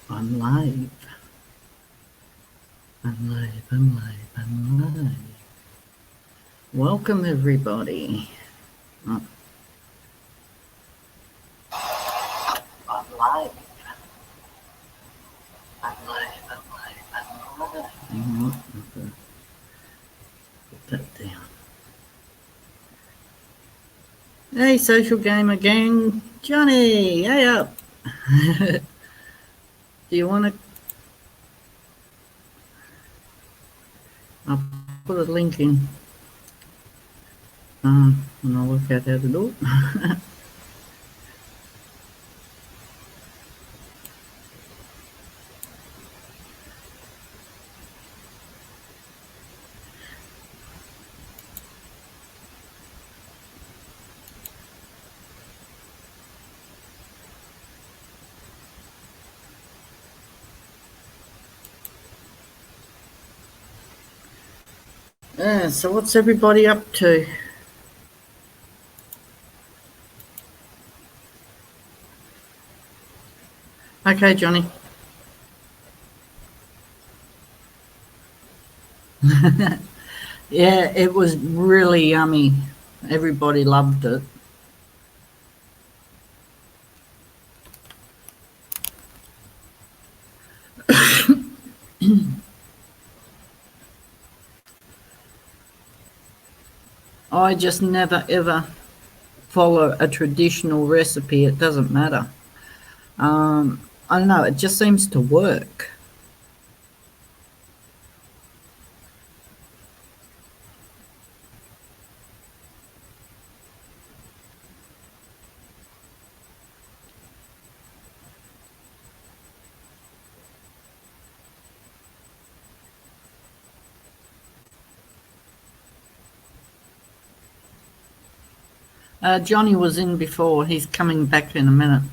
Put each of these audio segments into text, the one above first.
I'm live. I'm live. Welcome, everybody. Oh, I'm live. I'm live. Hang on, I've put that down. Hey, social gamer gang. Johnny, hey up. Do you want to? I'll put a link in. And I'll work out how to do it. Yeah, so what's everybody up to? Okay, Johnny. Yeah, it was really yummy. Everybody loved it. I just never ever follow a traditional recipe. It doesn't matter. I don't know. It just seems to work. Johnny was in before. He's coming back in a minute.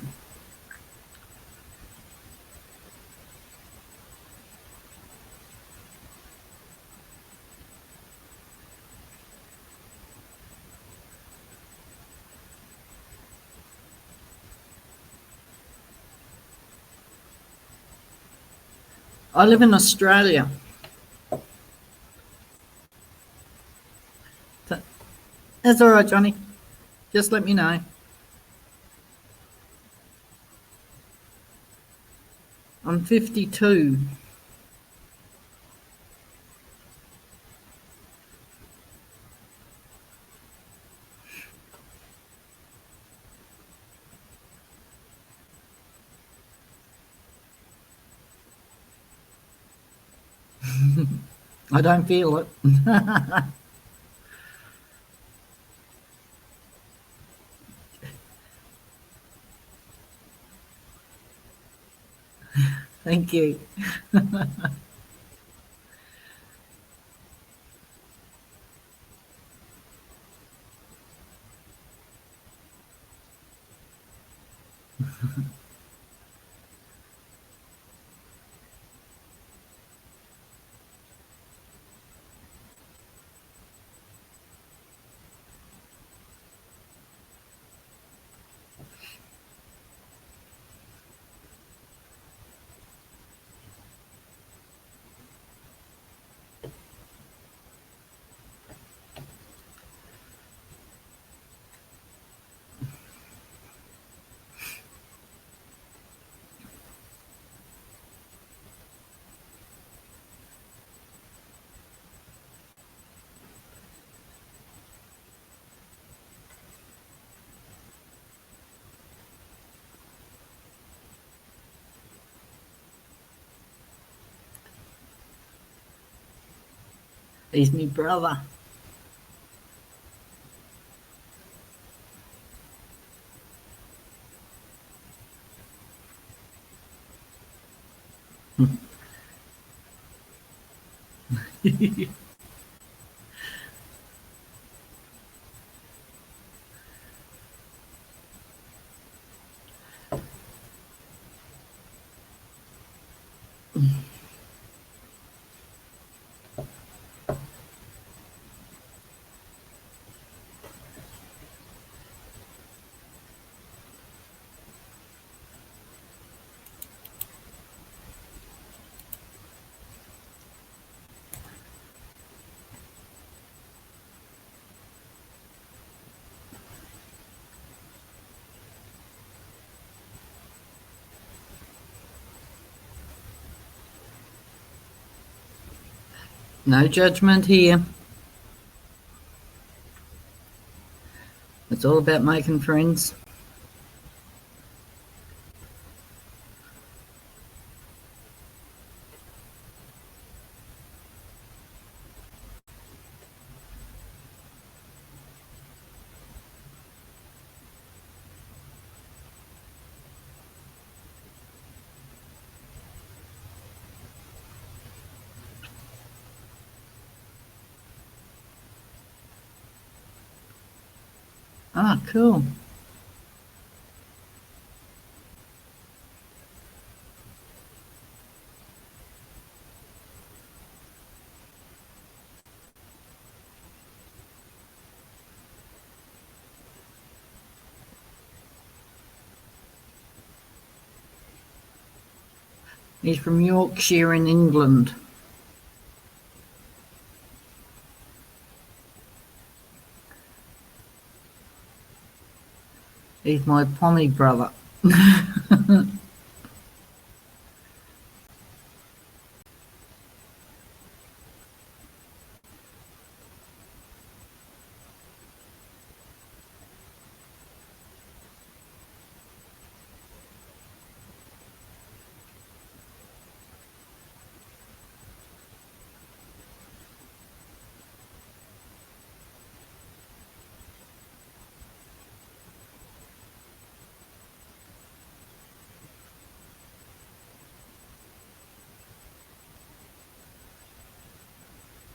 I live in Australia. That's all right, Johnny. Just let me know. I'm 52. I don't feel it. Thank you. He's me brother. No judgment here. It's all about making friends. Ah, cool. He's from Yorkshire in England. He's my Pommy brother.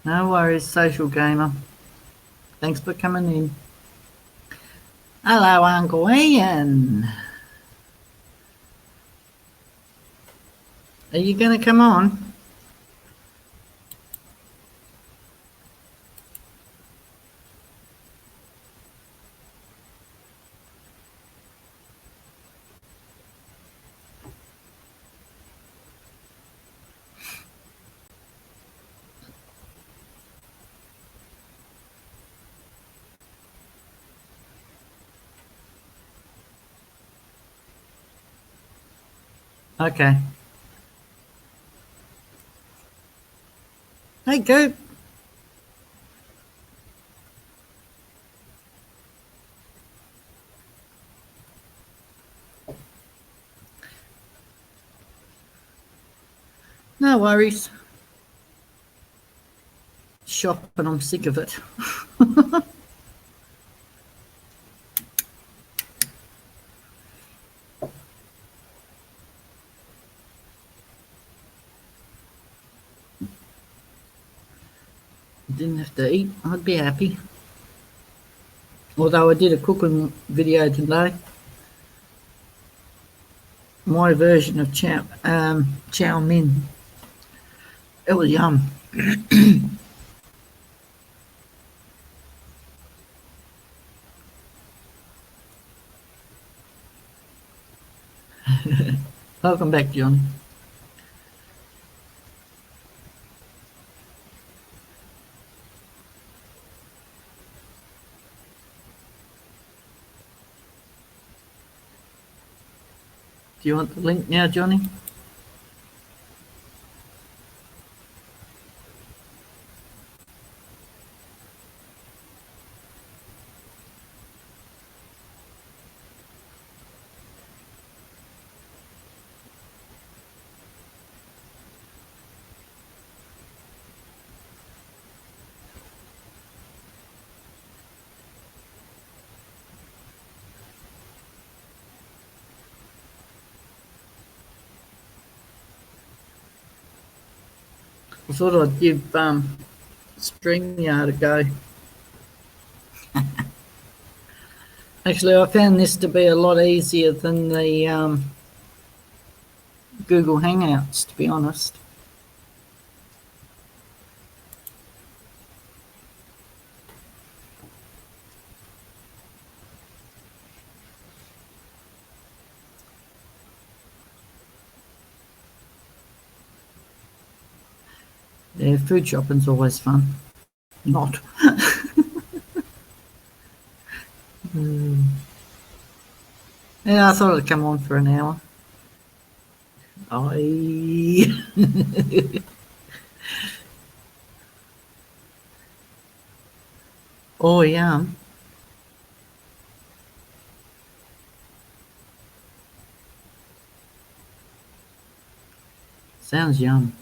No worries, social gamer. Thanks for coming in. Hello, Uncle Ian. Are you going to come on? Okay. Hey, go. No worries. Shop, and I'm sick of it. Didn't have to eat, I'd be happy. Although I did a cooking video today. My version of chow mein. It was yum. Welcome back, John. Do you want the link now, Johnny? I thought I'd give StreamYard a go. Actually, I found this to be a lot easier than the Google Hangouts, to be honest. Yeah, food shopping's always fun. Not. Yeah, I thought it'd come on for an hour. Oh, yeah. Sounds yum.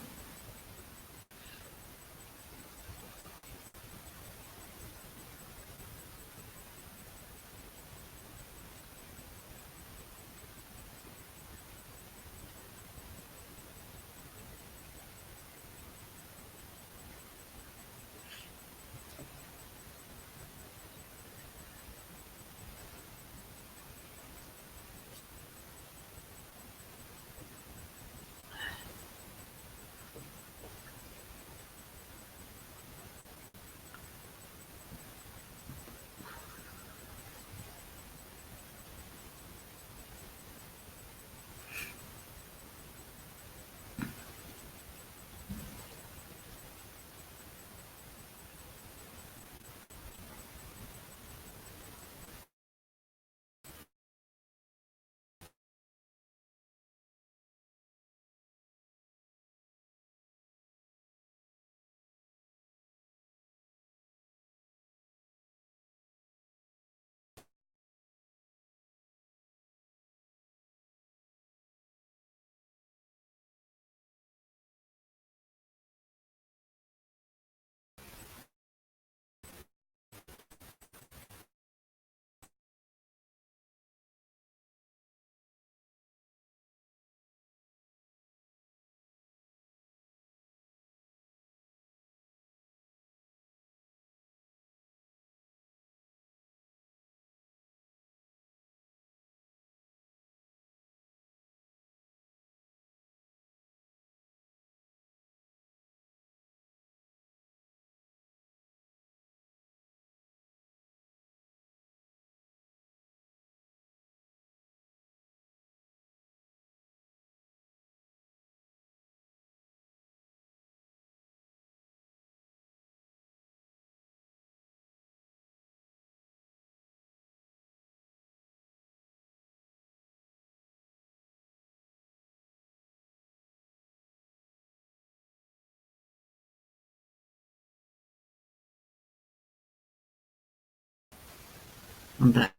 I'm back.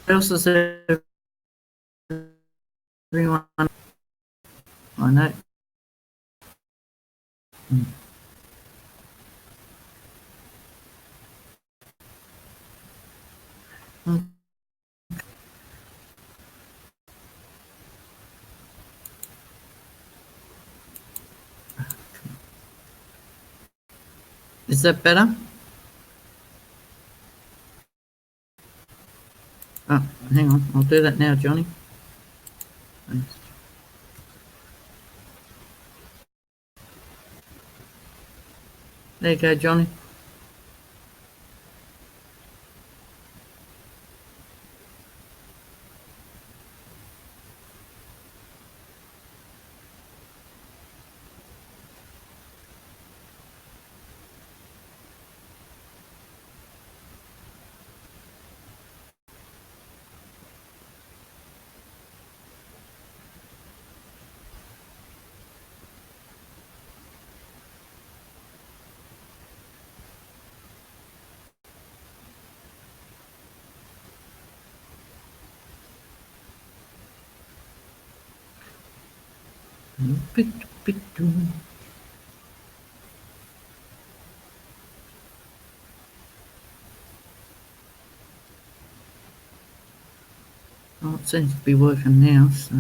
What else is everyone? I know. Is that better? Oh, hang on. I'll do that now, Johnny. Thanks. There you go, Johnny. It seems to be working now, so.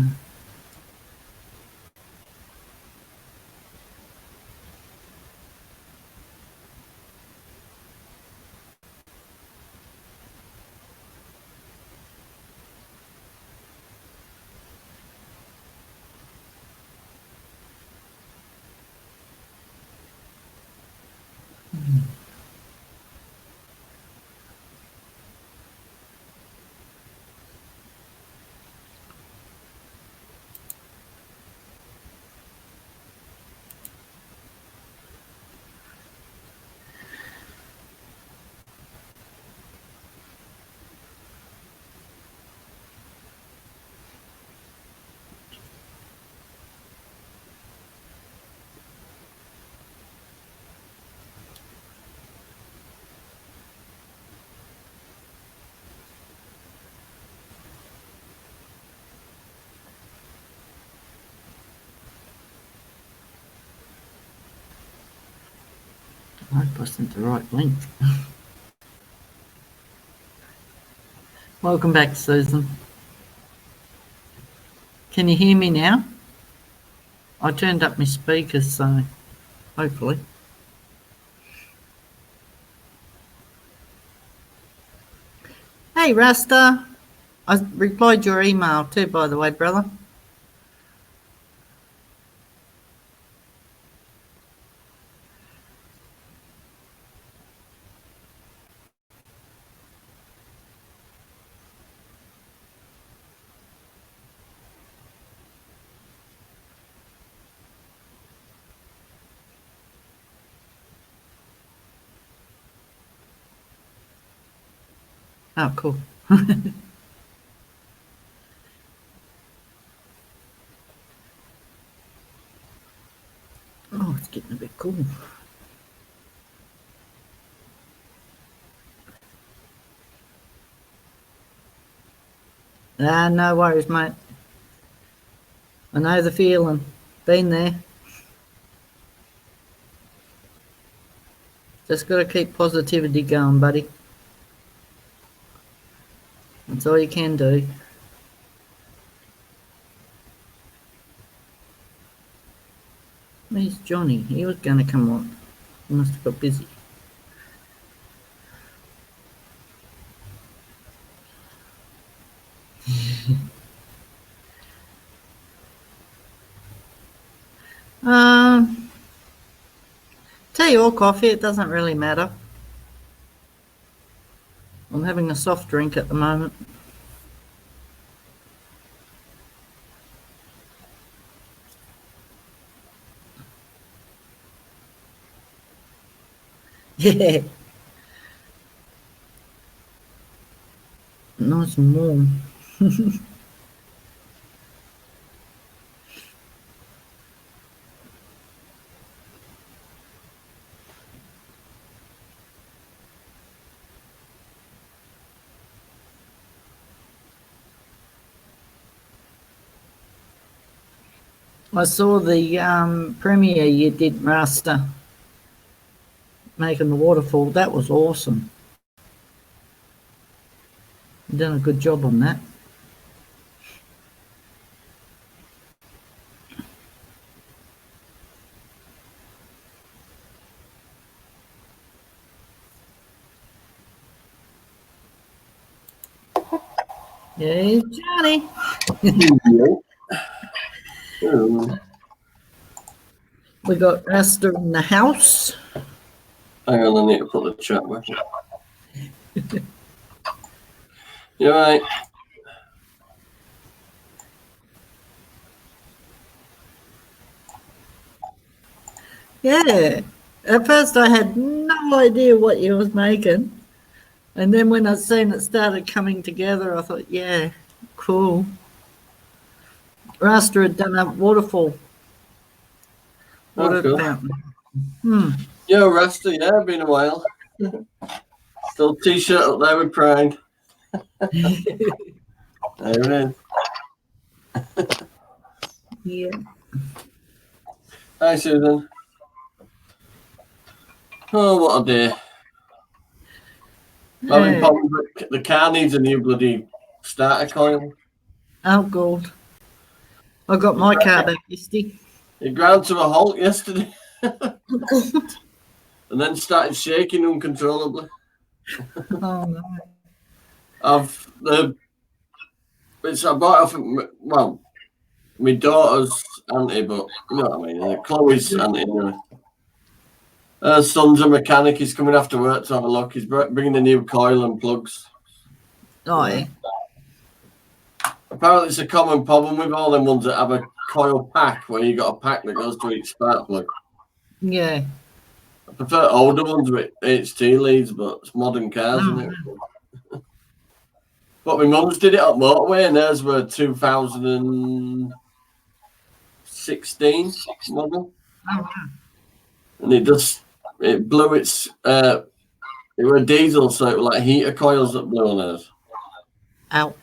I hope I sent the right link. Welcome back, Susan. Can you hear me now? I turned up my speakers, so hopefully. Hey, Rasta. I replied your email too, by the way, brother. Oh, cool. Oh, it's getting a bit cool. Ah, no worries, mate. I know the feeling. Been there. Just got to keep positivity going, buddy. That's all you can do. Where's Johnny? He was going to come on. He must have got busy. Tea or coffee, it doesn't really matter. I'm having a soft drink at the moment. Yeah. Nice and warm. I saw the premiere you did, Rasta, making the waterfall. That was awesome. You've done a good job on that. Yeah, Johnny. We got Rasta in the house. Hang on, I need to put the chat back in. You're right. Yeah. At first I had no idea what you was making. And then when I seen it started coming together, I thought, yeah, cool. Rasta had done a waterfall. Water cool. fountain. Yo, Rasta, yeah, been a while. Still t-shirt up there with pride. There it is. Yeah. Hi, Susan. Oh, what a day. Having problems. The car needs a new bloody starter coil. Oh, God. I got my car back yesterday. It ground to a halt yesterday Oh, God. and then started shaking uncontrollably. Oh, no. I bought it off, well, my daughter's auntie, but you know what I mean, Chloe's auntie. Anyway. Her son's a mechanic. He's coming after work to have a look. He's bringing a new coil and plugs. Oh, yeah. Apparently, it's a common problem with all them ones that have a coil pack where you got a pack that goes to each spark plug. Yeah. I prefer older ones with HT leads, but it's modern cars, isn't it? But my mum's did it up motorway, and theirs were 2016 model, Oh, wow. and it blew its. It were diesel, so it was like heater coils that blew on hers. Ow.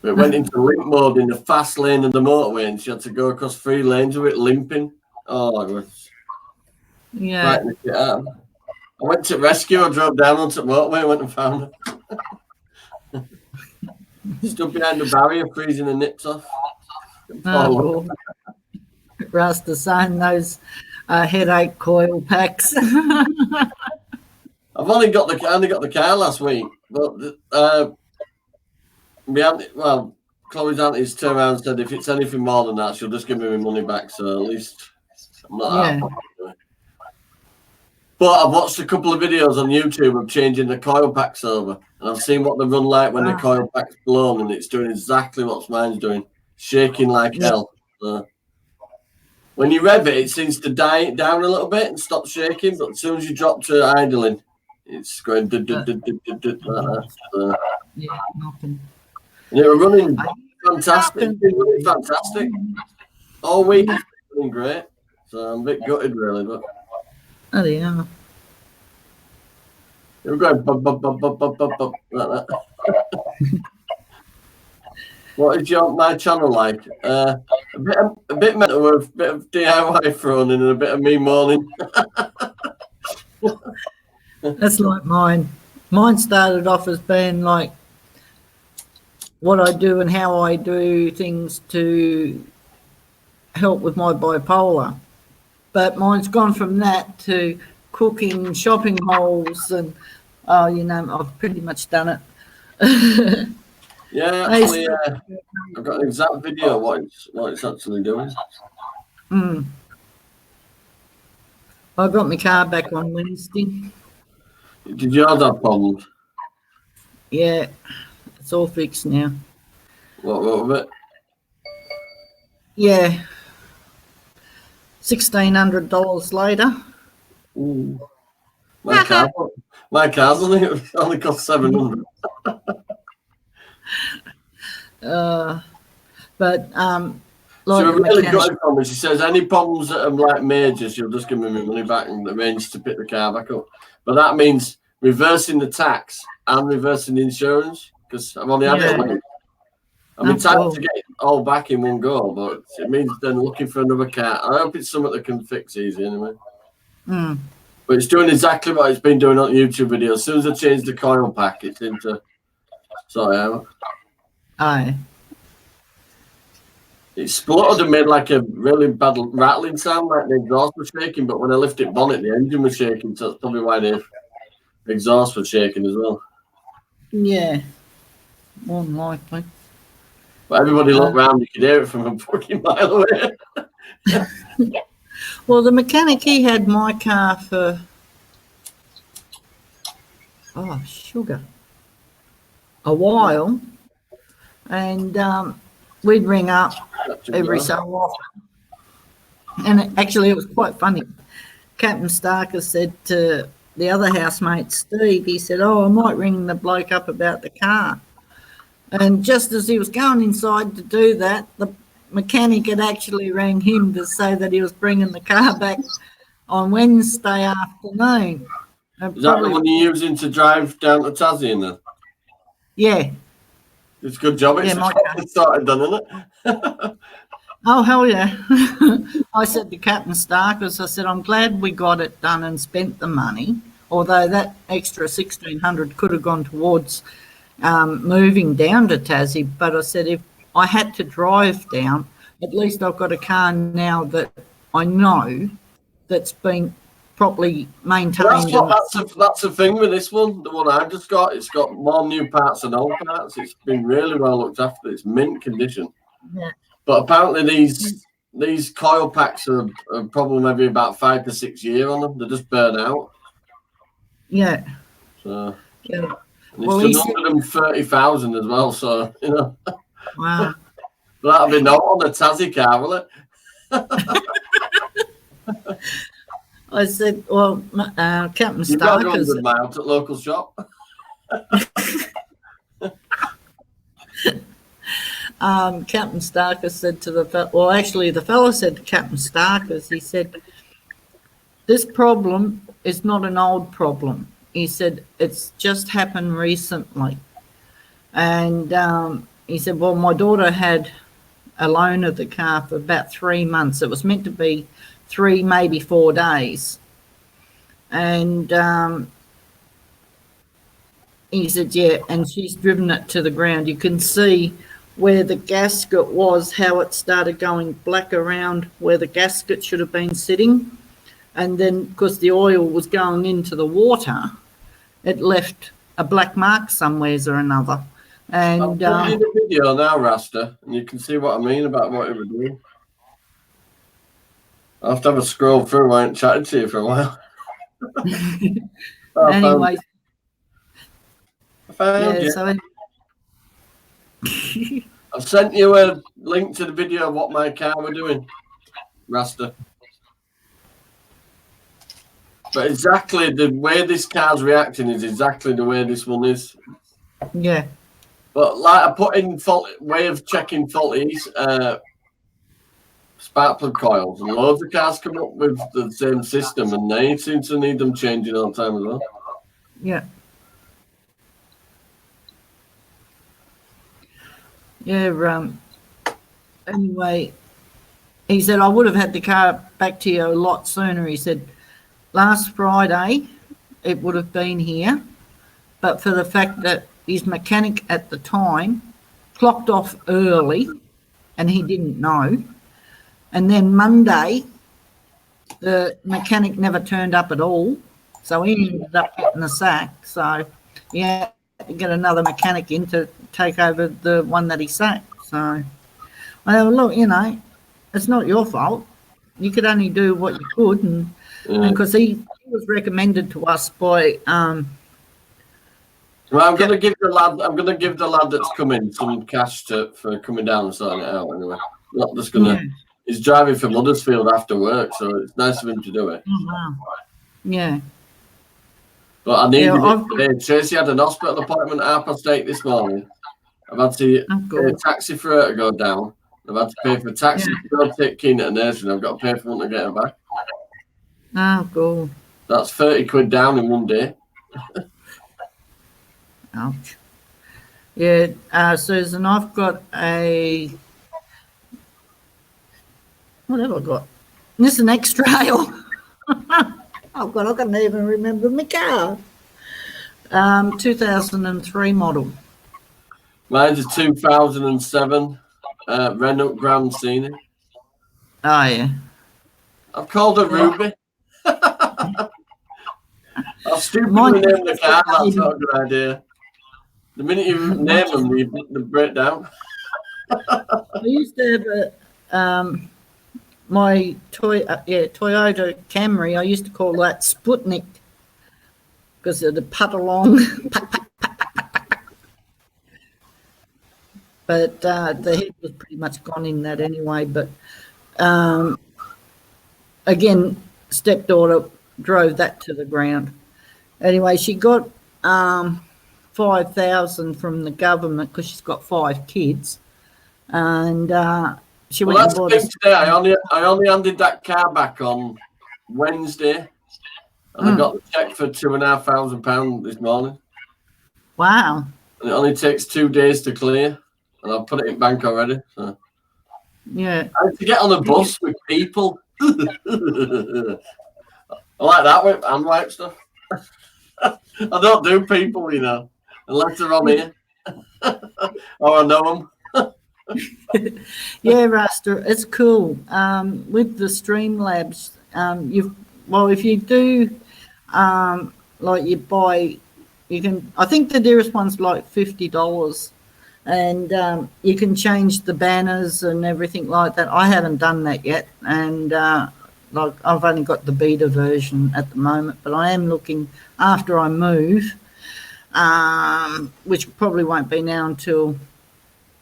It went into limp mode in the fast lane of the motorway, and she had to go across 3 lanes of it limping. Oh, it was Yeah. frightening the shit out of me. I went to rescue. I drove down onto the motorway, went and found her. Stood behind the barrier, freezing the nips off. Oh, God. Rasta saying those headache coil packs. I've only got the car last week, but Chloe's auntie's turned around and said if it's anything more than that, she'll just give me my money back. So at least I'm not that popular. But I've watched a couple of videos on YouTube of changing the coil packs over, and I've seen what they run like when the coil pack's blown, and it's doing exactly what mine's doing, shaking like hell. So when you rev it, it seems to die down a little bit and stop shaking, but as soon as you drop to idling, it's going like that. Yeah, nothing. And they were running fantastic. All week, it's been great. So I'm a bit gutted, really, but. Oh, yeah. They were going bub, bub, bub, bub, bub, bub, bub, like that. What is my channel like? A bit mental with a bit of DIY thrown in and a bit of me moaning. That's like mine. Mine started off as being like what I do and how I do things to help with my bipolar. But mine's gone from that to cooking, shopping hauls, and I've pretty much done it. Yeah, actually, I've got an exact video of what it's actually doing. I got my car back on Wednesday. Did yours have problems? Yeah, it's all fixed now. What with it? Yeah. $1,600 later. Ooh. My car's only cost $700. But Like so really got it from me. She says any problems that are like major, she'll just give me my money back and arrange to pick the car back up. But that means reversing the tax and reversing the insurance because I've only had it a week. I'm entitled to get it all back in one go, but it means then looking for another car. I hope it's something that can fix easy anyway. But it's doing exactly what it's been doing on YouTube videos. As soon as I change the coil pack, it's into. Sorry, Emma. Aye. It spluttered and made like a really bad rattling sound, like the exhaust was shaking. But when I lifted bonnet, the engine was shaking. So that's probably why the exhaust was shaking as well. Yeah, more than likely. But everybody looked round, you could hear it from a fucking mile away. Well, the mechanic, he had my car for, a while. And we'd ring up every so often. And it was quite funny. Captain Starker said to the other housemate, Steve, he said, I might ring the bloke up about the car. And just as he was going inside to do that, the mechanic had actually rang him to say that he was bringing the car back on Wednesday afternoon. Is that the one you're using to drive down to Tassie in there? Yeah. It's a good job. It's started done, isn't it? Oh, hell yeah. I said to Captain Starkers, I said, I'm glad we got it done and spent the money, although that extra $1,600 could have gone towards moving down to Tassie. But I said, if I had to drive down. At least I've got a car now that I know that's been properly maintained. That's the thing with this one. The one I've just got, it's got more new parts than old parts. It's been really well looked after. It's mint condition. Yeah. But apparently these coil packs are a problem every about 5 to 6 years on them. They just burn out. Yeah. So yeah. and it's 130,000 as well. So you know. Wow. That'll be not on the Tassie car, will it? I said, well, Captain You've got Starker. 100 miles at local shop. Captain Starker said to the fellow said to Captain Starkers, he said, this problem is not an old problem. He said, it's just happened recently. And he said, well, my daughter had a loan of the car for about 3 months. It was meant to be 3, maybe 4 days. And he said, yeah, and she's driven it to the ground. You can see where the gasket was, how it started going black around where the gasket should have been sitting. And then because the oil was going into the water, it left a black mark somewheres or another. And I'll put you the video now, Rasta, and you can see what I mean about what it was doing. I'll have to have a scroll through. I ain't chatted to you for a while. Anyway. I found you. So I've sent you a link to the video of what my car were doing, Rasta. But exactly the way this car's reacting is exactly the way this one is. Yeah. But like I put in way of checking faulty spark plug coils, and loads of cars come up with the same system, and they seem to need them changing all the time as well. Yeah. Yeah. Anyway, he said, I would have had the car back to you a lot sooner. He said, last Friday it would have been here, but for the fact that his mechanic at the time clocked off early and he didn't know. And then Monday, the mechanic never turned up at all. So he ended up getting the sack. So he had to get another mechanic in to take over the one that he sacked. So, well, look, you know, it's not your fault. You could only do what you could. And because he was recommended to us by... well, I'm going to give the lad that's coming some cash for coming down and sorting it out anyway. Not just going to... He's driving from Huddersfield after work, so it's nice of him to do it. Oh, wow. Yeah. But I needed it today. Tracy had an hospital appointment at 8:30 this morning. I've had to pay a taxi for her to go down. I've had to pay for a taxi to go take Keen at a nursery, and I've got to pay for one to get her back. Oh, cool. That's 30 quid down in one day. Ouch. Yeah, Susan, I've got a... What have I got? This is an X-Trail. Oh, God, I can't even remember my car. 2003 model. Mine's a 2007 Renault Grand Scenic. Oh, yeah. I've called her Ruby. I'll stupidly name the car. That's not a good idea. The minute you name them, they break down. I used to have my Toyota Camry. I used to call that Sputnik because of the putt along. But the head was pretty much gone in that anyway. But again, stepdaughter drove that to the ground. Anyway, she got 5,000 from the government because she's got 5 kids, and she went. Well, that's the thing today. I only handed that car back on Wednesday, and I got the cheque for £2,500 this morning. Wow! And it only takes 2 days to clear, and I've put it in bank already. So. Yeah. I had to get on a bus with people. I like that with handwipe stuff. I don't do people, you know, unless they're on here or I know them. Yeah, Rasta, it's cool. With the Streamlabs, if you do, like you buy, you can. I think the dearest one's like $50, and you can change the banners and everything like that. I haven't done that yet, and like I've only got the beta version at the moment, but I am looking after I move, which probably won't be now until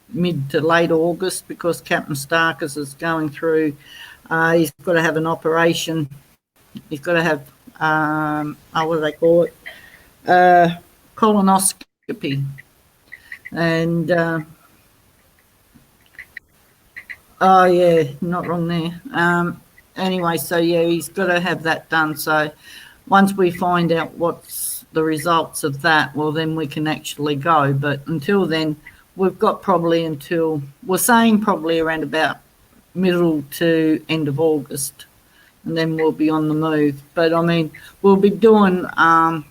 mid to late August, because Captain Starkers is going through. He's got to have an operation. He's got to have what do they call it? Colonoscopy, and oh yeah, not wrong there. Anyway, so yeah, he's got to have that done. So once we find out what's the results of that, well, then we can actually go. But until then, we've got probably until, we're saying probably around about middle to end of August, and then we'll be on the move. But I mean, we'll be doing, what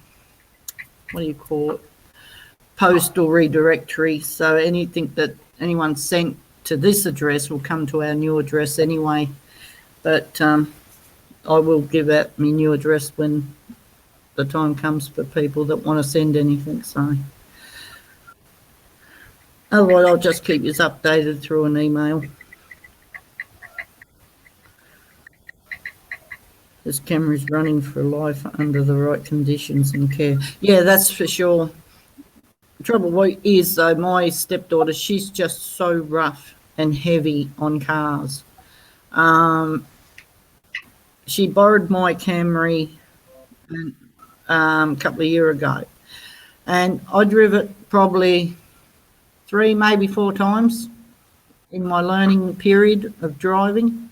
do you call it? Postal redirectory. So anything that anyone sent to this address will come to our new address anyway. But I will give out my new address when the time comes for people that want to send anything. So otherwise, I'll just keep you updated through an email. This camera's running for life under the right conditions and care. Yeah, that's for sure. The trouble is, though, my stepdaughter, she's just so rough and heavy on cars. She borrowed my Camry a couple of years ago, and I drove it probably 3, maybe 4 times in my learning period of driving.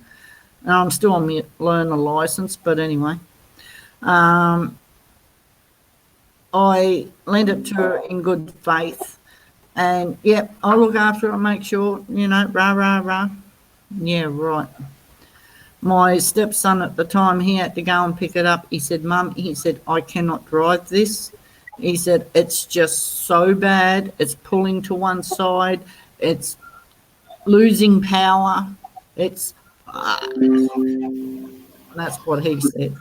And I'm still on my learner license, but anyway. I lent it to her in good faith, and yep, I look after it and make sure, rah. Yeah, right. My stepson at the time, he had to go and pick it up. He said, Mum, he said, I cannot drive this. He said, it's just so bad. It's pulling to one side. It's losing power. It's, that's what he said.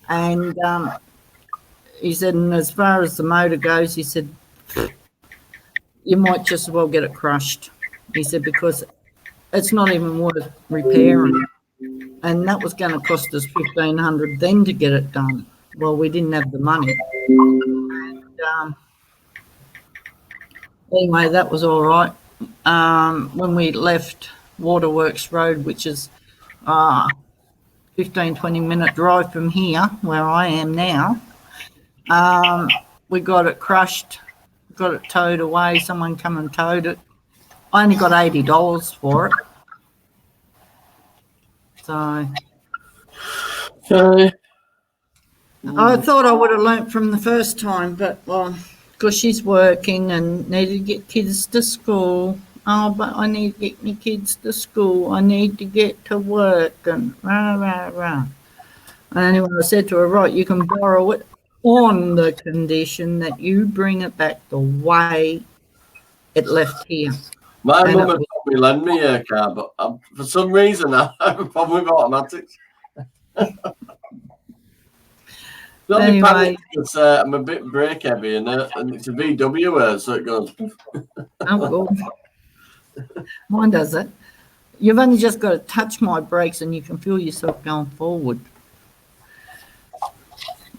And he said, and as far as the motor goes, he said, you might just as well get it crushed. He said, because it's not even worth repairing. And that was going to cost us $1,500 then to get it done. Well, we didn't have the money. And, anyway, that was all right. When we left Waterworks Road, which is 15-20 minute drive from here, where I am now, we got it crushed, got it towed away. Someone come and towed it. I only got $80 for it. So I thought I would have learnt from the first time, but well, because she's working and needed to get kids to school. Oh, but I need to get my kids to school. I need to get to work and rah. And anyway, I said to her, right, you can borrow it on the condition that you bring it back the way it left here. My mum would probably lend me a car, but for some reason I have a problem with automatics. Anyway, I'm a bit brake heavy, and it's a VW, so it goes. Oh, God. Mine does it. You've only just got to touch my brakes, and you can feel yourself going forward.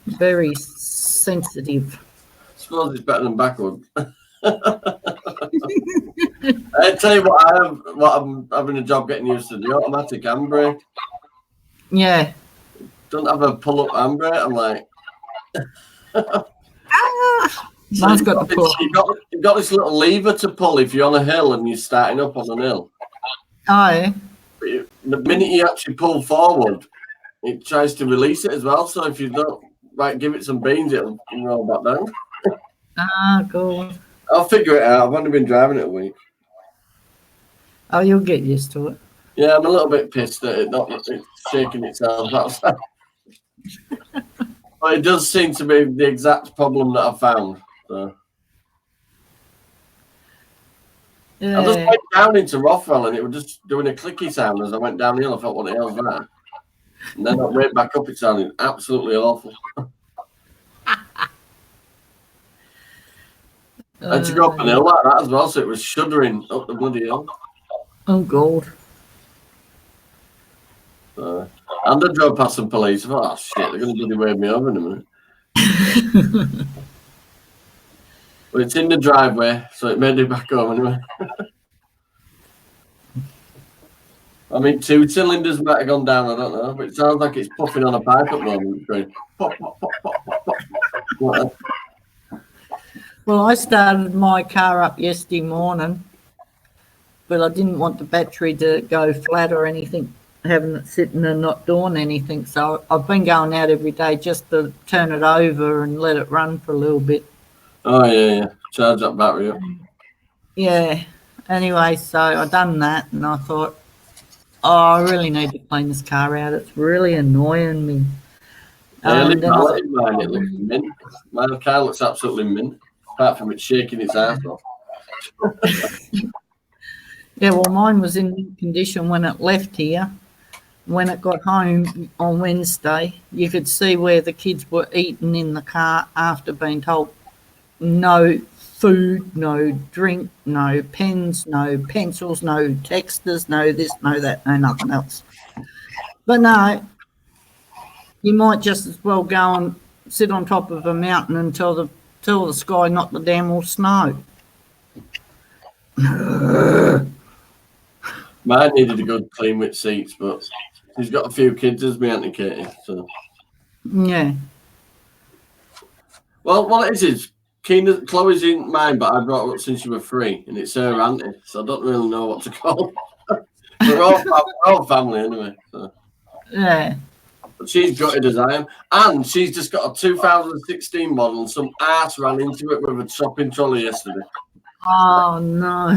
Very sensitive. I suppose it's better than backward. I tell you what, I'm having a job getting used to the automatic handbrake. Yeah. Don't have a pull-up handbrake. I'm like, so mine's got the pull. You've got this little lever to pull if you're on a hill and you're starting up on an hill. Oh, yeah. But the minute you actually pull forward, it tries to release it as well. So if you don't give it some beans, it'll roll back down. Ah, cool. I'll figure it out. I've only been driving it a week. Oh, you'll get used to it. Yeah, I'm a little bit pissed that it's shaking itself outside. But it does seem to be the exact problem that I found. So. I just went down into Rothwell and it was just doing a clicky sound as I went down the hill. I thought, what the hell's that? And then I went back up, it sounded absolutely awful. And to go up an hill like that as well, so it was shuddering up the bloody hill. Oh, God. And I drove past some police. I thought, oh shit, they're going to bloody wave me over in a minute. But it's in the driveway, so it made it back home anyway. I mean, 2 cylinders might have gone down, I don't know, but it sounds like it's puffing on a pipe at the moment. It's going pop, pop, pop, pop, pop, pop. Well, I started my car up yesterday morning, but I didn't want the battery to go flat or anything, having it sitting and not doing anything. So I've been going out every day just to turn it over and let it run for a little bit. Oh, yeah. Charge that battery up. Yeah. Anyway, so I done that and I thought, oh, I really need to clean this car out. It's really annoying me. Yeah, mine, it looks mint. My car looks absolutely mint, apart from it shaking its ass off. Yeah, well, mine was in mint condition when it left here. When it got home on Wednesday, you could see where the kids were eating in the car after being told no food, no drink, no pens, no pencils, no texters, no this, no that, no nothing else. But no, you might just as well go and sit on top of a mountain until the sky not the damn all snow. Mine needed a good clean with seats, but she's got a few kids as me, Auntie Katie. So. Yeah. Well, what it is Chloe's in mine, but I brought her up since she was 3, and it's her auntie, so I don't really know what to call her. We're all family anyway. So. Yeah. But she's gutted as I am, and she's just got a 2016 model, and some ass ran into it with a shopping trolley yesterday. Oh, no.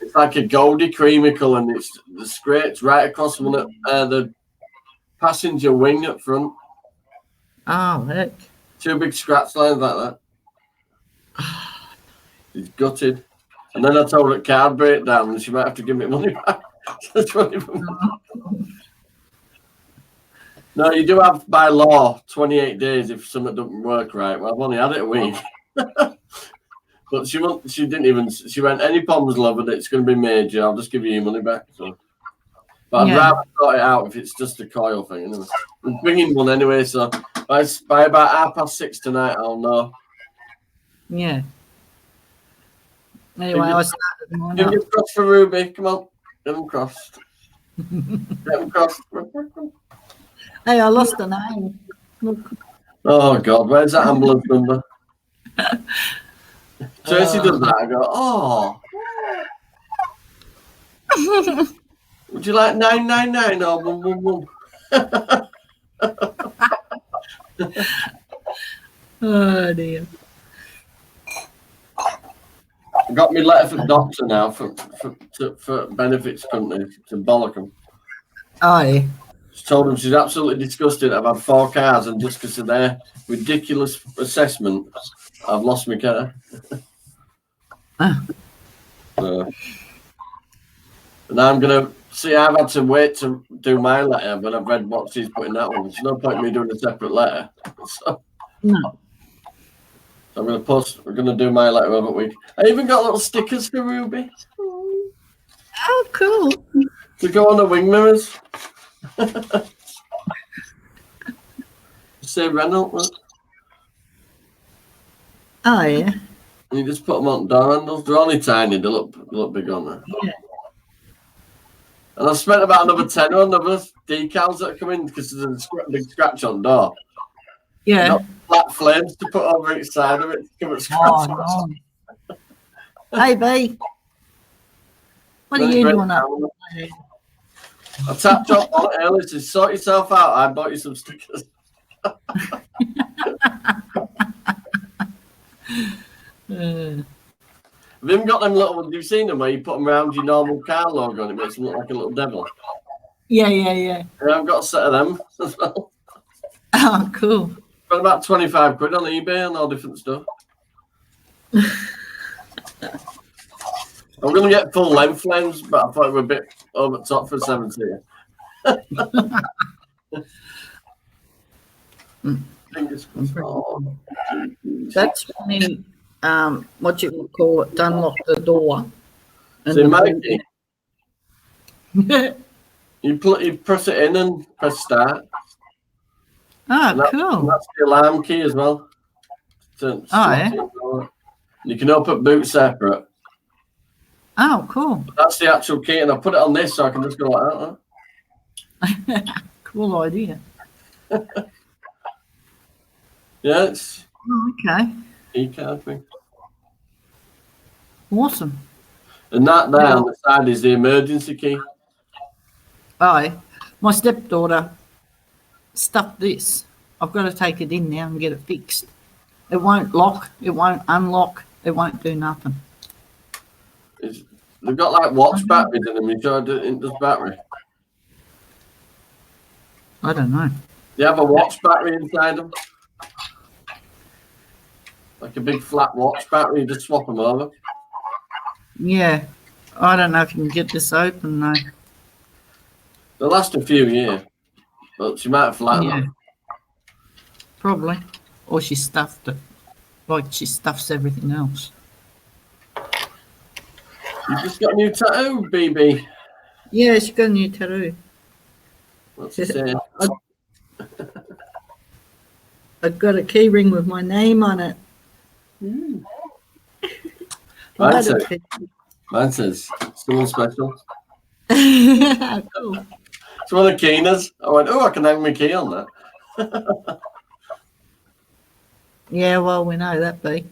It's like a goldy creamy colour, and it's the scrapes right across from the passenger wing up front. Oh, heck. 2 big scratch lines like that. She's gutted. And then I told her card breakdown, and she might have to give me money back. No, you do have by law 28 days if something doesn't work right. Well, I've only had it a week. But she went, any problems, love, and it's going to be major. I'll just give you your money back. So. But I'd rather sort it out if it's just a coil thing. Anyway. I'm bringing one anyway, so by about 6:30 tonight, I'll know. Yeah. Anyway, I started mine Give up. them crossed for Ruby. Come on. Get them crossed. Get them crossed. Hey, I lost a name. Look. Oh, God. Where's that ambulance number? Tracy does that. I go, oh. Would you like 999 or 111? Oh, dear. I got me letter from doctor now for benefits company to bollock them. Oh, yeah. She told them she's absolutely disgusted. I've had 4 cars, and just because of their ridiculous assessment, I've lost my car. And I'm going to see, I've had to wait to do my letter, but I've read what she's put in that one. There's no point in me doing a separate letter. So, No. I'm going to we're going to do my letter over a week. I even got little stickers for Ruby. Oh, cool. To go on the wing mirrors. Say Reynolds. Oh, yeah. And you just put them on door handles. They're only tiny. They look big on there. Yeah. And I spent about another 10 on other decals that are coming because there's a big scratch on door. Yeah. Not flat flames to put over each side of it to give it scratch. Oh, no. Hey, B. What are you doing up? I tapped off on it earlier to sort yourself out. I bought you some stickers. Have you even got them little ones? You've seen them where you put them around your normal car logo and it makes them look like a little devil? Yeah. Yeah, I've got a set of them as well. Oh, cool. Spent about 25 quid on eBay and all different stuff. I'm going to get full length lens, but I thought it was a bit over the top for 70. Fingers crossed. Oh, That's when he, what you would call it, unlock the door. And so, the Mikey, door- you press it in and press start. And Oh, cool. that's the alarm key as well. yeah. You can open boot separate. Oh, cool. That's the actual key, and I put it on this so I can just go like that. Cool idea. Yeah, it's Oh, okay. e-card thing. Awesome. And that there on the side is the emergency key. Oh, my stepdaughter stuffed this. I've got to take it in now and get it fixed. It won't lock. It won't unlock. It won't do nothing. They've got like watch batteries in them. You charge it into battery. I don't know. They have a watch battery inside them. Like a big flat watch battery. You just swap them over. Yeah. I don't know if you can get this open though. They'll last a few years. But she might have flattened Yeah. them. Probably. Or she stuffed it. Like she stuffs everything else. You just got a new tattoo, BB. Yeah, she got a new tattoo. What's it say? I've got a key ring with my name on it. Mine says someone special. Cool. It's one of the keeners. I went, oh, I can hang my key on that. Yeah, well, we know that, B.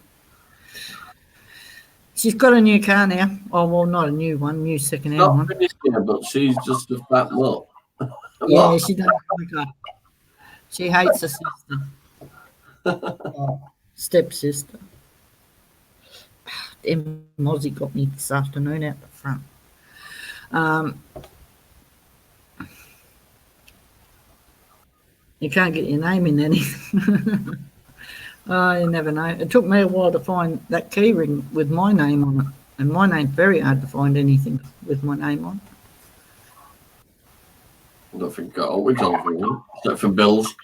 She's got a new car now. Oh, well, not a new one, new second-hand Not one. finished yet, but she's just a fat nut. Yeah, she doesn't like her. She hates her sister. Stepsister. Then Mozzie got me this afternoon out the front. You can't get your name in anything. Oh, you never know. It took me a while to find that key ring with my name on it. And my name's very hard to find anything with my name on. I don't think I'll always on for you, except for bills.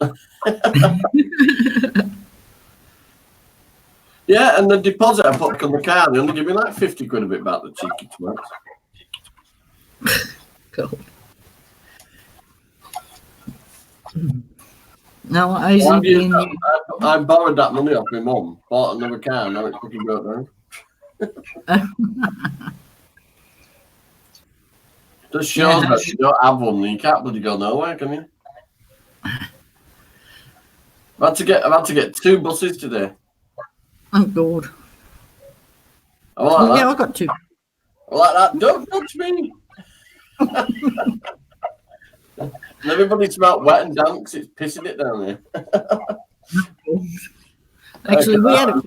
Yeah, and the deposit I put on the car, they only give me like 50 quid a bit back, the cheeky twats. Cool. No, I borrowed that money off my mum, bought another car, now it's fucking broke down. Just shows that you don't have one, you can't bloody go nowhere, can you? I've had to get 2 buses today. Oh, God. I like that. Yeah, I got 2. I like that. Don't touch me. And everybody smelled wet and damp because it's pissing it down there. Actually, we had a...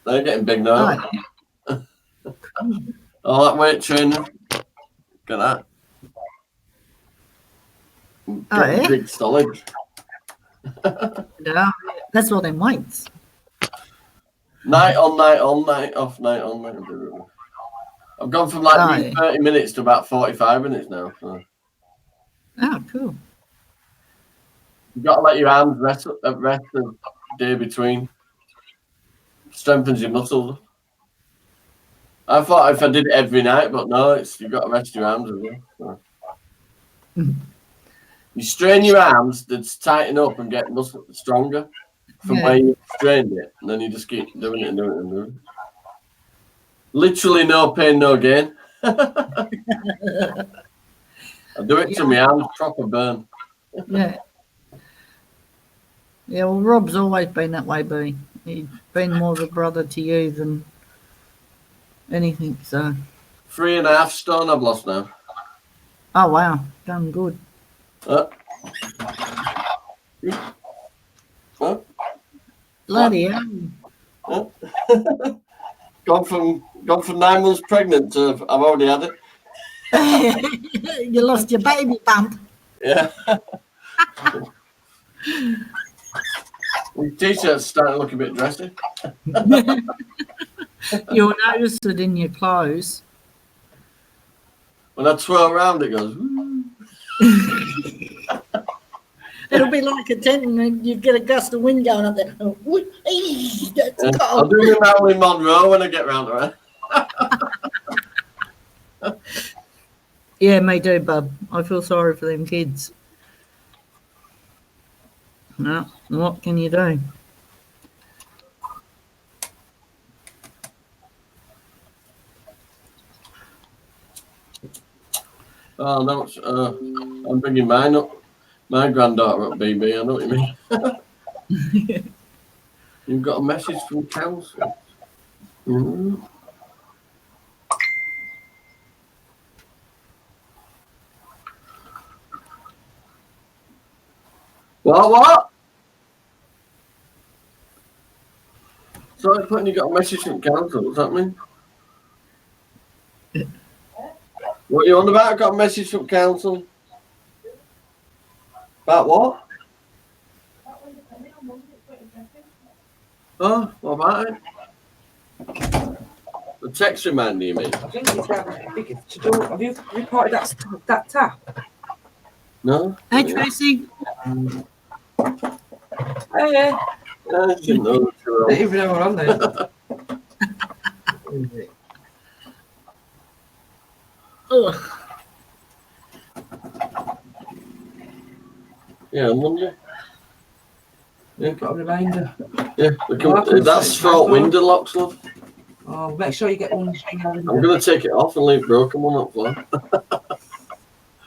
They're getting big now. Oh, that weight training. Look at that. Yeah? Big solid. Yeah, that's all them weights. Night on, night on, night off, night on, night off. I've gone from like 30 minutes to about 45 minutes now. So. Oh, cool. You've got to let your arms rest the day between. Strengthens your muscles. I thought if I did it every night, but no, you've got to rest your arms as well. So. You strain your arms, they tighten up and get muscle stronger from where you strained it, and then you just keep doing it and doing it and doing it. Literally no pain, no gain. I do it to my arms, proper burn. Yeah. Yeah, well, Rob's always been that way, B. He's been more of a brother to you than anything, so. 3.5 stone I've lost now. Oh, wow. Done good. Bloody hell. Gone from 9 months pregnant to I've already had it. You lost your baby bump. Yeah. Your t-shirt's starting to look a bit dressy. You'll notice it in your clothes. When I twirl around, it goes. It'll be like a tent, and then you get a gust of wind going up there. Oh, that's I'll cold. do my Marilyn Monroe when I get round to her. Yeah, me too, bub. I feel sorry for them kids. No, what can you do? Oh, no, I'm bringing mine up. My granddaughter up, BB. I know what you mean. You've got a message from council. Mm. What? Sorry, putting you got a message from council. What's that mean? What are you on about? I got a message from council. About what? Oh, what about it? The text reminder, you mean? I think it's to do. Have you reported that tap? No? Hey, Tracy. Hey, I didn't know. don't even know we're on there. Ugh. Yeah, Monday. Yeah, Got a reminder. yeah. That's for window locks, love. Oh, make sure you get one. I'm going to take it off and leave broken one on floor.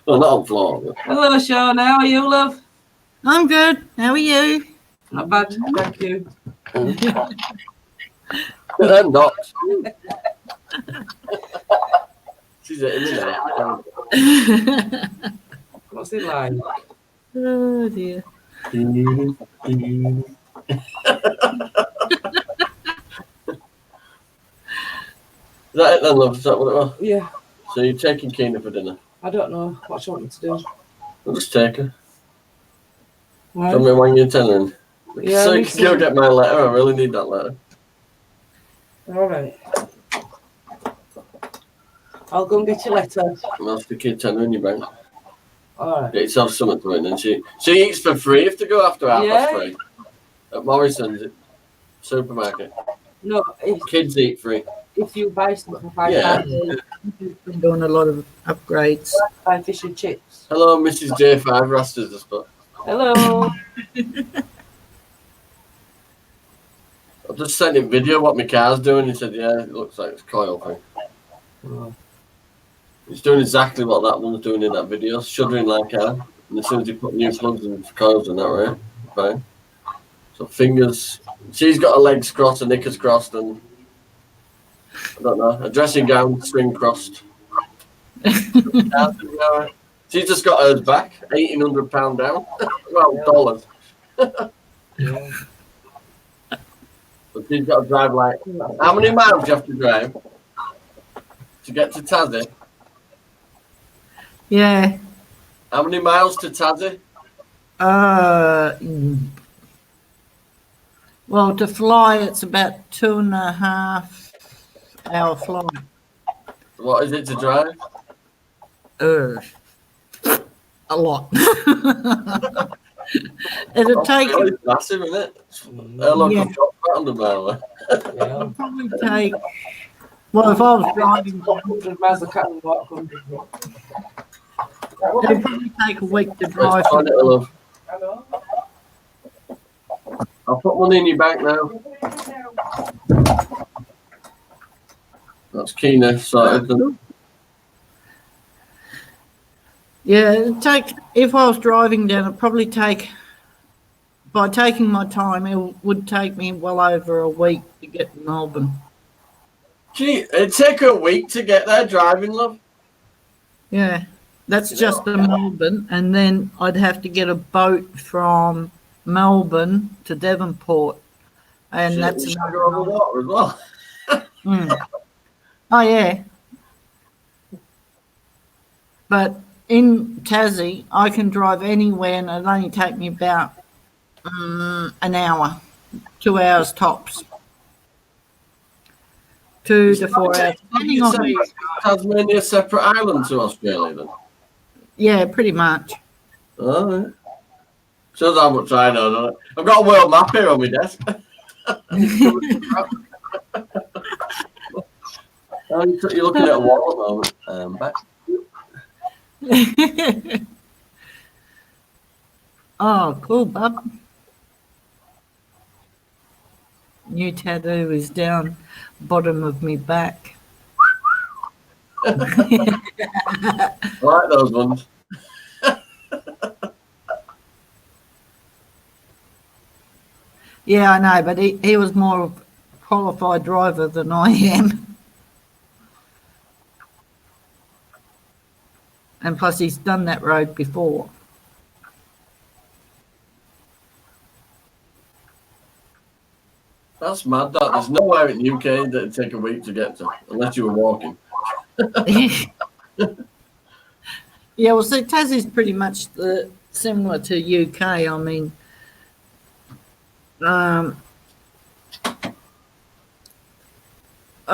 Well, not on floor. But... Hello, Sean. How are you, love? I'm good. How are you? Not bad, thank you. Them knocks. She's in there. What's it like? Oh, dear. Is that it then, love? Is that what it was? Yeah, So you're taking Keena for dinner? I don't know what you want me to do. I'll just take her. Right. Tell me when you're telling. Yeah, So me you can go too. get my letter. I really need that letter. All right. I'll go and get your letter. And ask the kid tenner in your bank. All right. Get yourself something to eat, and she eats for free if to go after half past 3 at Morrison's supermarket. No, Kids eat free. if you buy something for £5, Yeah. We've been doing a lot of upgrades. buy fish and chips. Hello, Mrs. J5 Rasters, the spot. Hello. I just sent him video what my car's doing. He said, "Yeah, it looks like it's coil thing." Oh. He's doing exactly what that one's doing in that video, shuddering like hell. And as soon as he put new plugs and coils in that, right? Fine. So fingers. She's got her legs crossed, her knickers crossed, and I don't know, a dressing gown string crossed. She's just got hers back, £1,800 down. Well, dollars. Yeah. But she's got to drive like. How many miles do you have to drive to get to Tassie? Yeah. How many miles to Tassie? Well, to fly, it's about 2.5 hour flight. What is it to drive? A lot. It'll take It's massive, isn't it? Her local Yeah. shop's about 100 miles. Yeah. probably take. Well, if I was driving, 100 miles a cat and walk 100. it'll probably take a week to drive. Let's find it, love. Hello. I'll put money in your bank now. That's Keena sorted. Yeah, it'd take. If I was driving down, it'd probably take. By taking my time, it would take me well over a week to get to Melbourne. Gee, it'd take her a week to get there driving, love. Yeah, that's just to Melbourne, and then I'd have to get a boat from Melbourne to Devonport, and Shit, that's we should another. go over water as well. Mm. Oh yeah, but in Tassie, I can drive anywhere, and it'll only take me about an hour, 2 hours tops. 2 to 4 hours, depending on where Is Tasmania a separate island to Australia then? yeah, pretty much. All right. Shows how much I know, doesn't it? I've got a world map here on my desk. You're looking at a wall at the moment. Back. Oh, cool, bub. New tattoo is down bottom of me back. I like those ones. Yeah, I know, but he was more of a qualified driver than I am. And plus he's done that road before. That's mad. That there's nowhere in the UK that'd take a week to get to, unless you were walking. Yeah, well, see, Tassie's pretty much similar to UK. I mean, I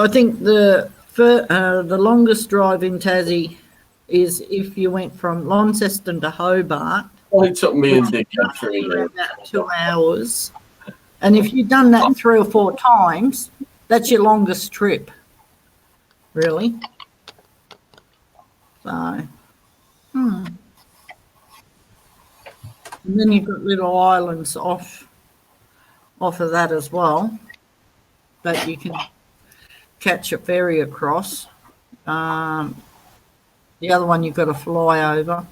think the longest drive in Tassie is if you went from Launceston to Hobart. Only took me and Dick 3 days. About 2 hours. And if you've done that 3 or 4 times, that's your longest trip, really. So, And then you've got little islands off of that as well that you can catch a ferry across. The other one you've got to fly over.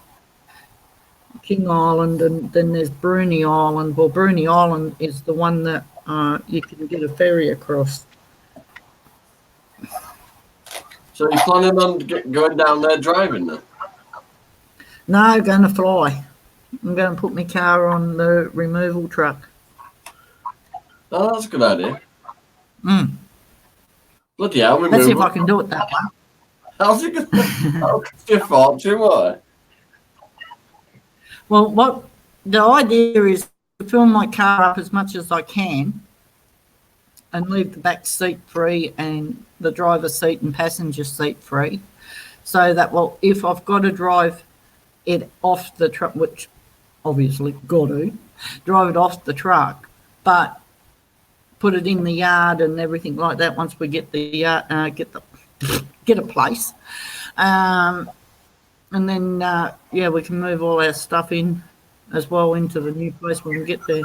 King Island, and then there's Bruny Island. Well, Bruny Island is the one that you can get a ferry across. So you're planning on going down there driving then? No, I'm going to fly. I'm going to put my car on the removal truck. Oh, that's a good idea. Bloody hell, removal. Let's see if I can do it that way. How's it going to cost you a fortune, what? Well, what the idea is to fill my car up as much as I can and leave the back seat free and the driver's seat and passenger seat free, so that, well, if I've got to drive it off the truck, which obviously got to drive it off the truck, but put it in the yard and everything like that once we get the get a place. And then, yeah, we can move all our stuff in as well into the new place when we get there.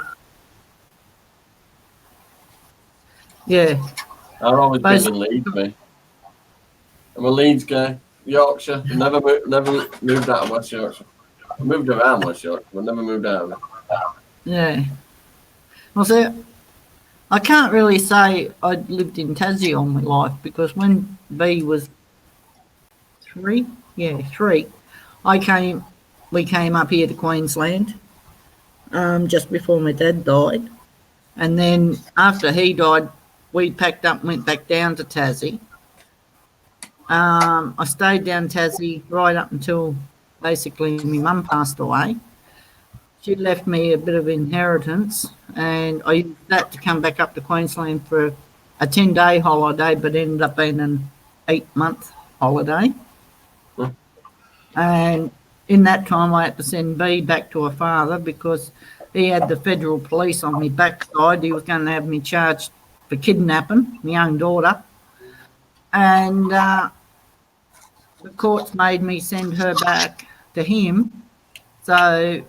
Yeah. I've always been in Leeds, me. I'm a Leeds guy. Yorkshire. Never moved out of West Yorkshire. I moved around West Yorkshire, but never moved out of it. Yeah. Well, see, I can't really say I lived in Tassie all my life, because when B was 3, we came up here to Queensland just before my dad died. And then after he died, we packed up and went back down to Tassie. I stayed down Tassie right up until basically my mum passed away. She left me a bit of inheritance, and I used that to come back up to Queensland for a 10-day holiday, but ended up being an 8-month holiday. And in that time, I had to send B back to her father because he had the federal police on me backside. He was going to have me charged for kidnapping my young daughter. And the courts made me send her back to him. So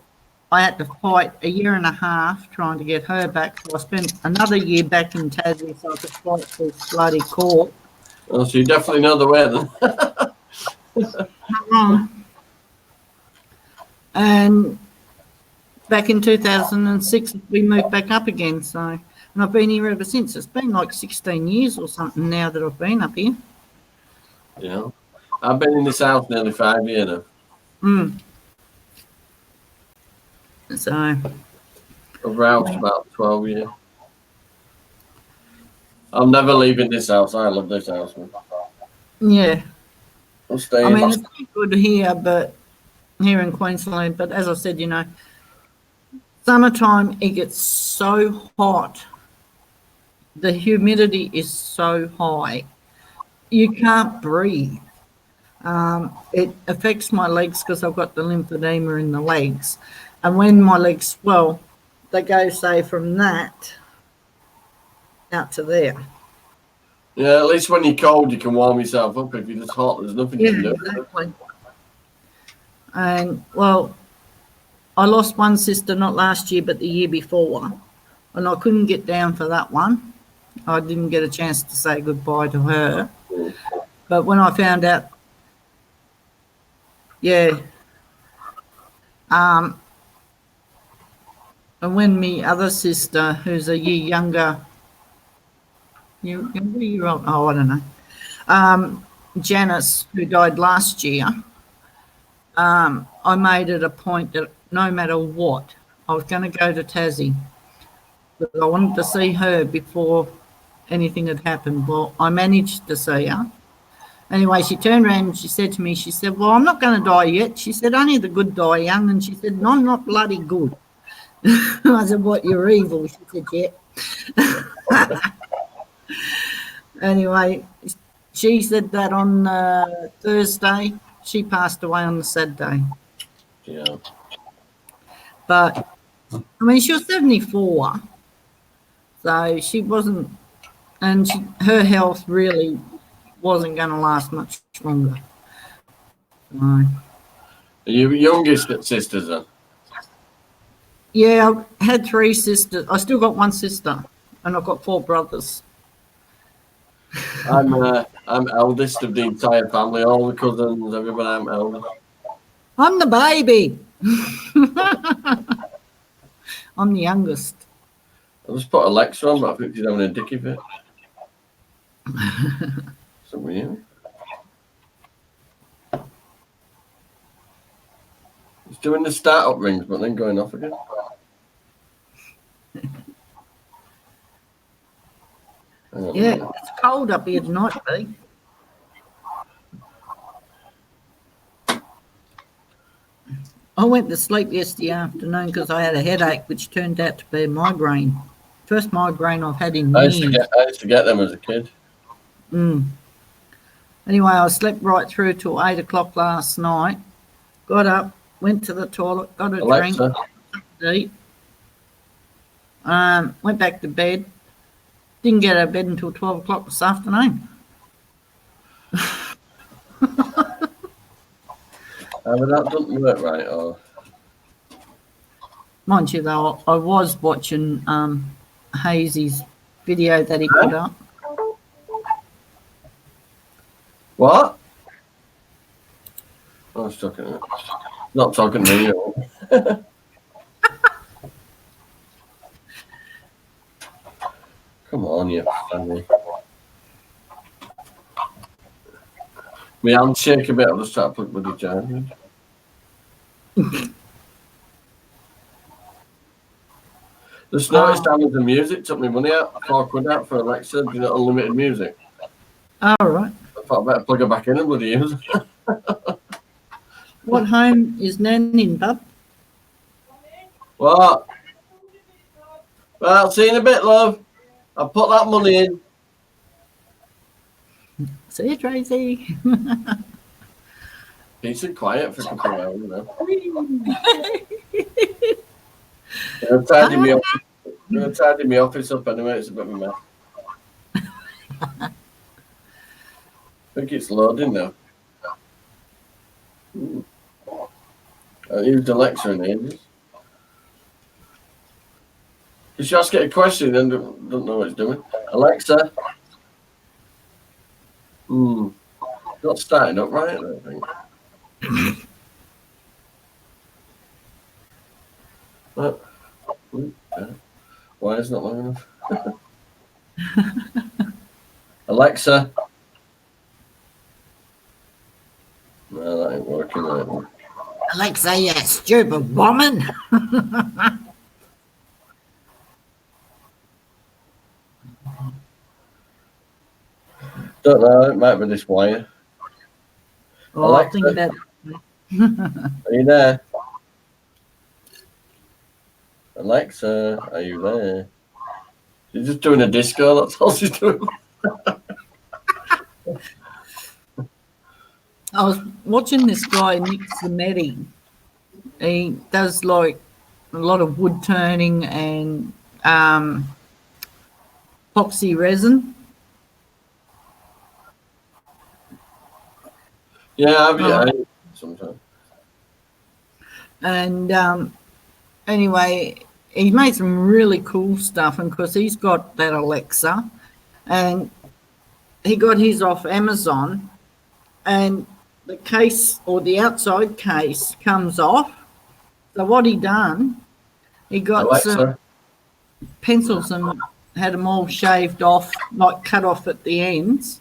I had to fight a year and a half trying to get her back. So I spent another year back in Tassie so I could fight this bloody court. Oh, so you definitely know the way then. And back in 2006, we moved back up again. So, and I've been here ever since. It's been like 16 years or something now that I've been up here. Yeah, I've been in this house nearly 5 years now. So I've roused about 12 years. I'm never leaving this house. I love this house, man. yeah, I'm staying. I mean, it's been good here, but here in Queensland. But as I said, you know, summertime it gets so hot. The humidity is so high you can't breathe. It affects my legs because I've got the lymphedema in the legs. And when my legs swell, they go, say, from that out to there. Yeah, at least when you're cold, you can warm yourself up. If you're just hot, there's nothing you can do. Exactly. And, well, I lost one sister not last year, but the year before. And I couldn't get down for that one. I didn't get a chance to say goodbye to her. But when I found out, and when my other sister, who's a year younger, I don't know, Janice, who died last year, I made it a point that no matter what, I was going to go to Tassie. But I wanted to see her before anything had happened. Well, I managed to see her. Anyway, she turned around and she said to me, she said, well, I'm not going to die yet. She said, only the good die young. And she said, no, I'm not bloody good. I said, what, you're evil? She said, yeah. Anyway, she said that on Thursday. She passed away on the Saturday. Yeah. But, I mean, she was 74. So she wasn't, and her health really wasn't going to last much longer. So, Are you youngest sisters then? yeah, I had 3 sisters. I still got 1 sister, and I've got 4 brothers. I'm eldest of the entire family, all the cousins, everybody. I'm eldest. I'm the baby. I'm the youngest. I just put Alexa on, but I think she's having a dicky fit. Something new. It's doing the startup rings, but then going off again. Yeah, it's cold up here tonight, B. I went to sleep yesterday afternoon because I had a headache, which turned out to be a migraine. First migraine I've had in years. I used to get them as a kid. Anyway, I slept right through till 8 o'clock last night. Got up, went to the toilet, got a drink, eat, went back to bed. Didn't get out of bed until 12 o'clock this afternoon. But that doesn't work right, or? Mind you, though, I was watching Hazy's video that he put up. What? I was talking to not talking to you. Come on, you family. My hands shake a bit, I'll just try to put bloody jam. Just noticed Amazon Music took me money out, £4 out for Alexa, you know, unlimited music. All right. I thought I better plug her back in and bloody use it. What home is Nan in, bub? What? Well, see you in a bit, love. I'll put that money in. See you, Tracy. Peace and quiet for a couple of hours, you know. I'm tidying my office up anyway, it's a bit of a mess. I think it's loading now. I used Alexa in ages. If you ask it a question, then don't know what it's doing. Alexa. Not starting up right, I don't think. Why is it not long enough? Alexa. No, that ain't working right. Alexa, you stupid woman. Don't know, it might be this wire. Oh, Alexa. I think that. Are you there? Alexa, are you there? She's just doing a disco, that's all she's doing. I was watching this guy, Nick Zanetti. He does like a lot of wood turning and epoxy resin. Yeah, Oh. sometimes. And anyway, he made some really cool stuff. And of course, he's got that Alexa, and he got his off Amazon, and the case or the outside case comes off. So what he done, he got some Alexa. pencils and had them all shaved off, like cut off at the ends,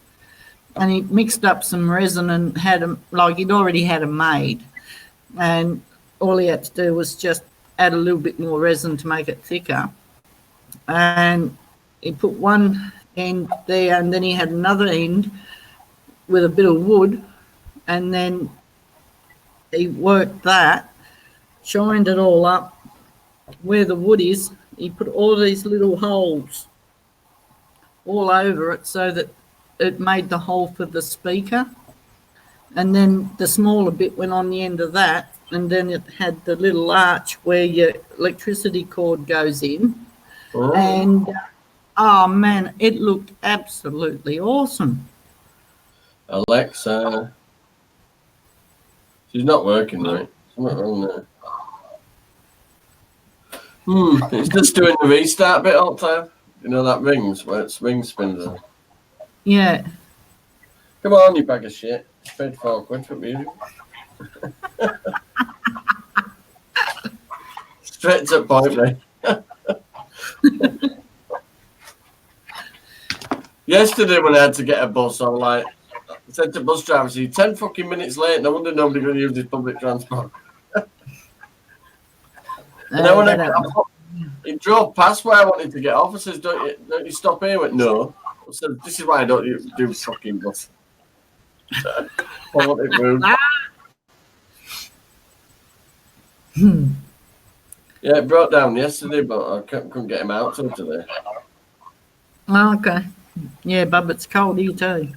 and he mixed up some resin and had them like he'd already had them made, and all he had to do was just add a little bit more resin to make it thicker, and he put one end there, and then he had another end with a bit of wood, and then he worked that, shined it all up where the wood is. He put all these little holes all over it so that it made the hole for the speaker, and then the smaller bit went on the end of that, and then it had the little arch where your electricity cord goes in. Oh. And oh man, it looked absolutely awesome. Alexa. She's not working right. Something wrong there. It's just doing the restart bit all the time. You know that rings where it's ring spins. Yeah. Come on, you bag of shit. It's paid £4 for music. Straight to the point, mate. Yesterday when I had to get a bus, I was like, I said to bus drivers, "You're 10 fucking minutes late. No wonder nobody's going to use this public transport." And then when he drove past where I wanted to get off, I says, don't you stop here?" He went, "No." I said, "This is why I don't do fucking bus." I want it moved. Yeah, it broke down yesterday, but I couldn't get him out till today. Oh, okay. Yeah, Bub, it's cold here too.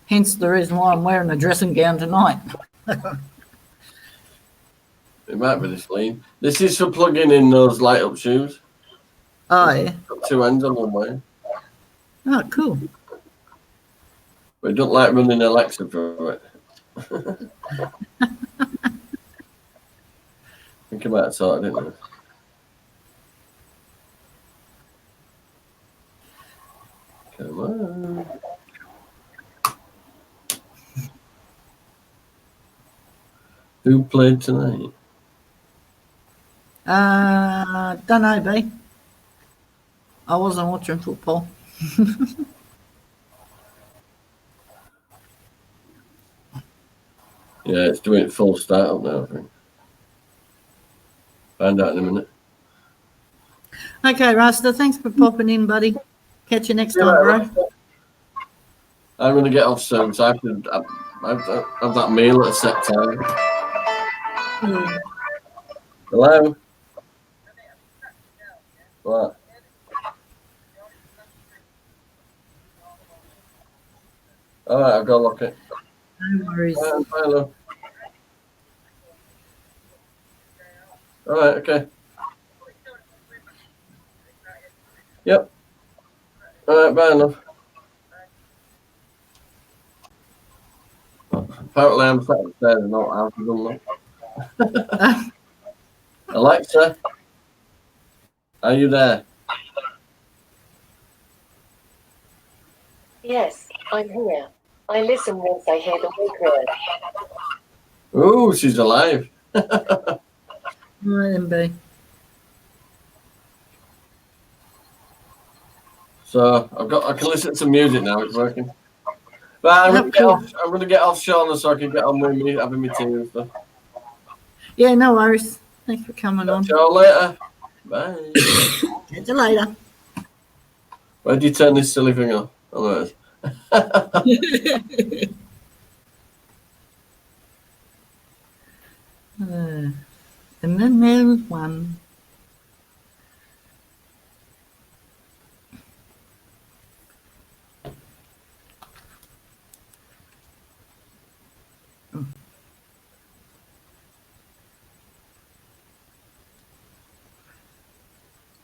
Hence the reason why I'm wearing a dressing gown tonight. It might be this lean. This is for plugging in those light up shoes. Oh, yeah. Got two ends on one way. Oh, cool. But I don't like running Alexa for it. I think I might have sorted it now. Come on. Who played tonight? Don't know, B. I wasn't watching football. Yeah, it's doing it full start up now, I think. Find out in a minute. Okay, Rasta, thanks for popping in, buddy. Catch you next time, bro. I'm going to get off soon, so I have to have that meal at a set time. Hello? What? All right, I'll go look it. No worries. Bye, love. All right, okay. Yep. All right, bye, love. Apparently, I'm sat upstairs and not out of them. Alexa, are you there? Yes, I'm here. I listen once I hear the wake word. Ooh, she's alive. All right, then, B. So I can listen to music now. It's working. But I'm gonna get off Shauna so I can get on with me having my tea and stuff. Yeah, no worries. Thanks for coming on. See you later. Bye. Catch you later. Where do you turn this silly thing off? Oh, there it is. And then there's one.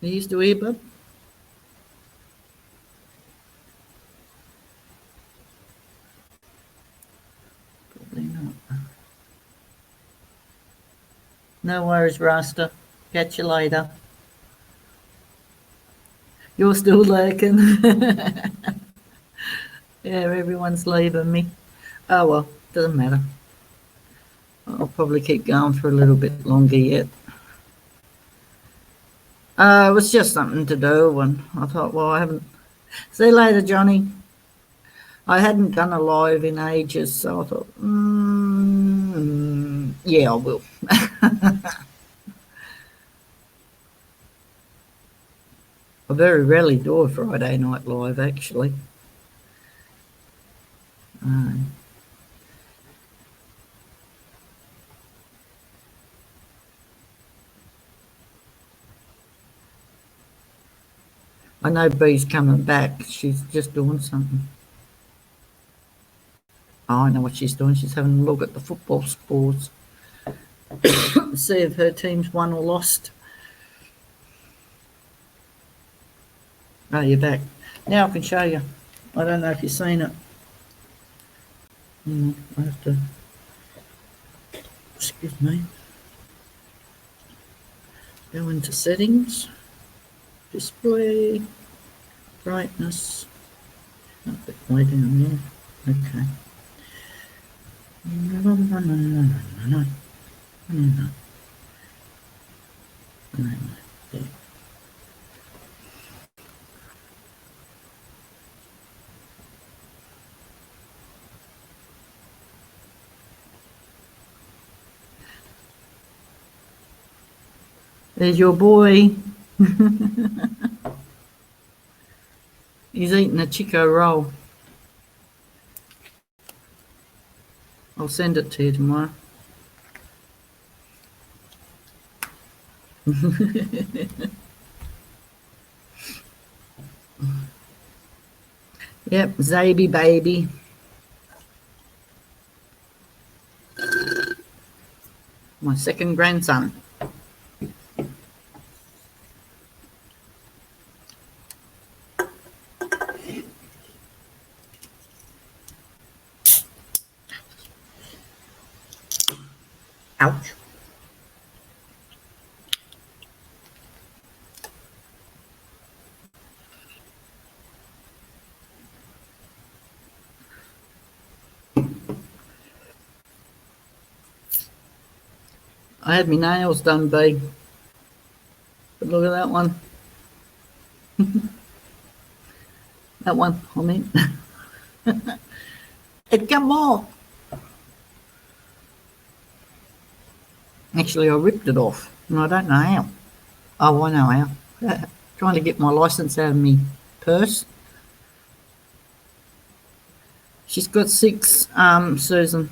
You used to hear, bud? Probably not. No worries, Rasta. Catch you later. You're still lurking. Yeah, everyone's leaving me. Oh well, doesn't matter. I'll probably keep going for a little bit longer yet. It was just something to do, and I thought, well, I haven't. See you later, Johnny. I hadn't done a live in ages, so I thought, yeah, I will. I very rarely do a Friday night live, actually. I know Bee's coming back. She's just doing something. Oh, I know what she's doing. She's having a look at the football scores. See if her team's won or lost. Oh, you're back. Now I can show you. I don't know if you've seen it. I have to... Excuse me. Go into settings. Display. Brightness. A bit way down there. Okay. No. There. There's your boy. He's eating a Chico roll. I'll send it to you tomorrow. Yep, Zaby baby. My second grandson. Ouch. I had my nails done, babe. But look at that one. That one, I mean. It come off. Actually, I ripped it off, and I don't know how. Oh, I know how. Trying to get my license out of my purse. She's got 6, Susan.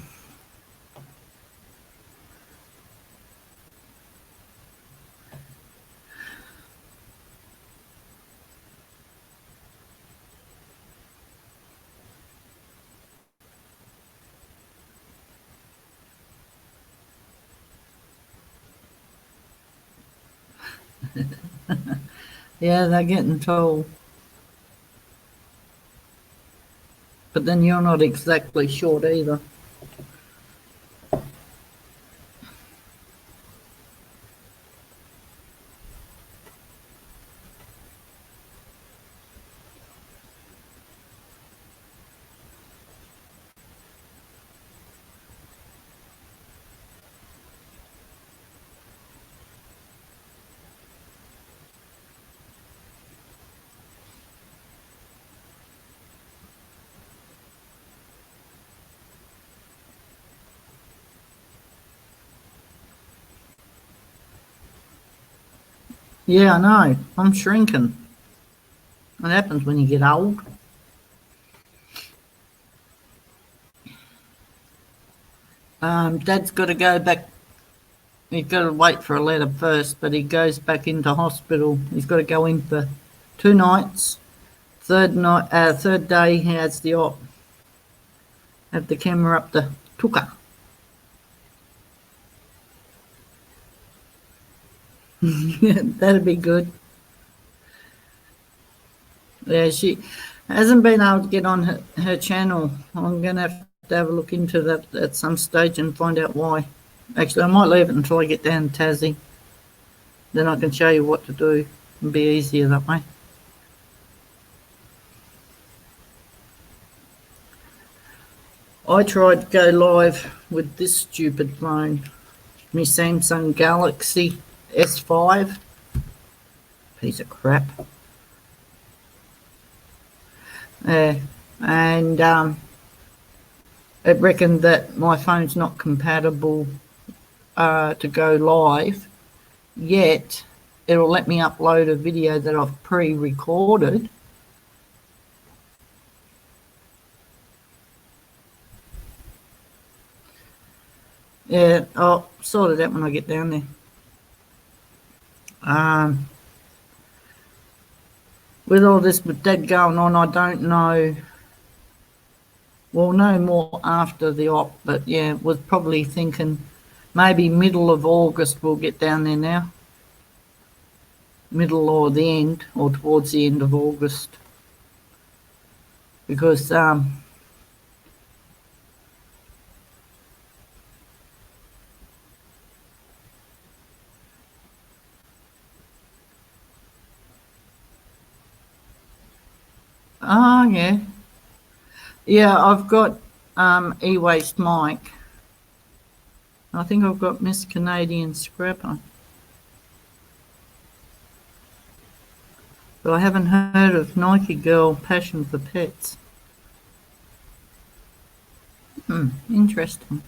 Yeah, they're getting tall. But then you're not exactly short either. Yeah, I know. I'm shrinking. What happens when you get old? Dad's got to go back. He's got to wait for a letter first, but he goes back into hospital. He's got to go in for 2 nights. Third day he has the op. Have the camera up the tuka. That'd be good. Yeah, she hasn't been able to get on her channel. I'm going to have a look into that at some stage and find out why. Actually, I might leave it until I get down to Tassie. Then I can show you what to do and be easier that way. I tried to go live with this stupid phone, my Samsung Galaxy S5. Piece of crap. And it reckoned that my phone's not compatible to go live, yet it'll let me upload a video that I've pre-recorded. Yeah, I'll sort it out when I get down there. With all this with Dad going on, I don't know. We'll know more after the op, but yeah, was probably thinking maybe middle of August we'll get down there now. Middle or the end, or towards the end of August. Because yeah, yeah, I've got e-waste Mike. I think I've got Miss Canadian Scrapper, but I haven't heard of Nike Girl Passion for Pets. Interesting.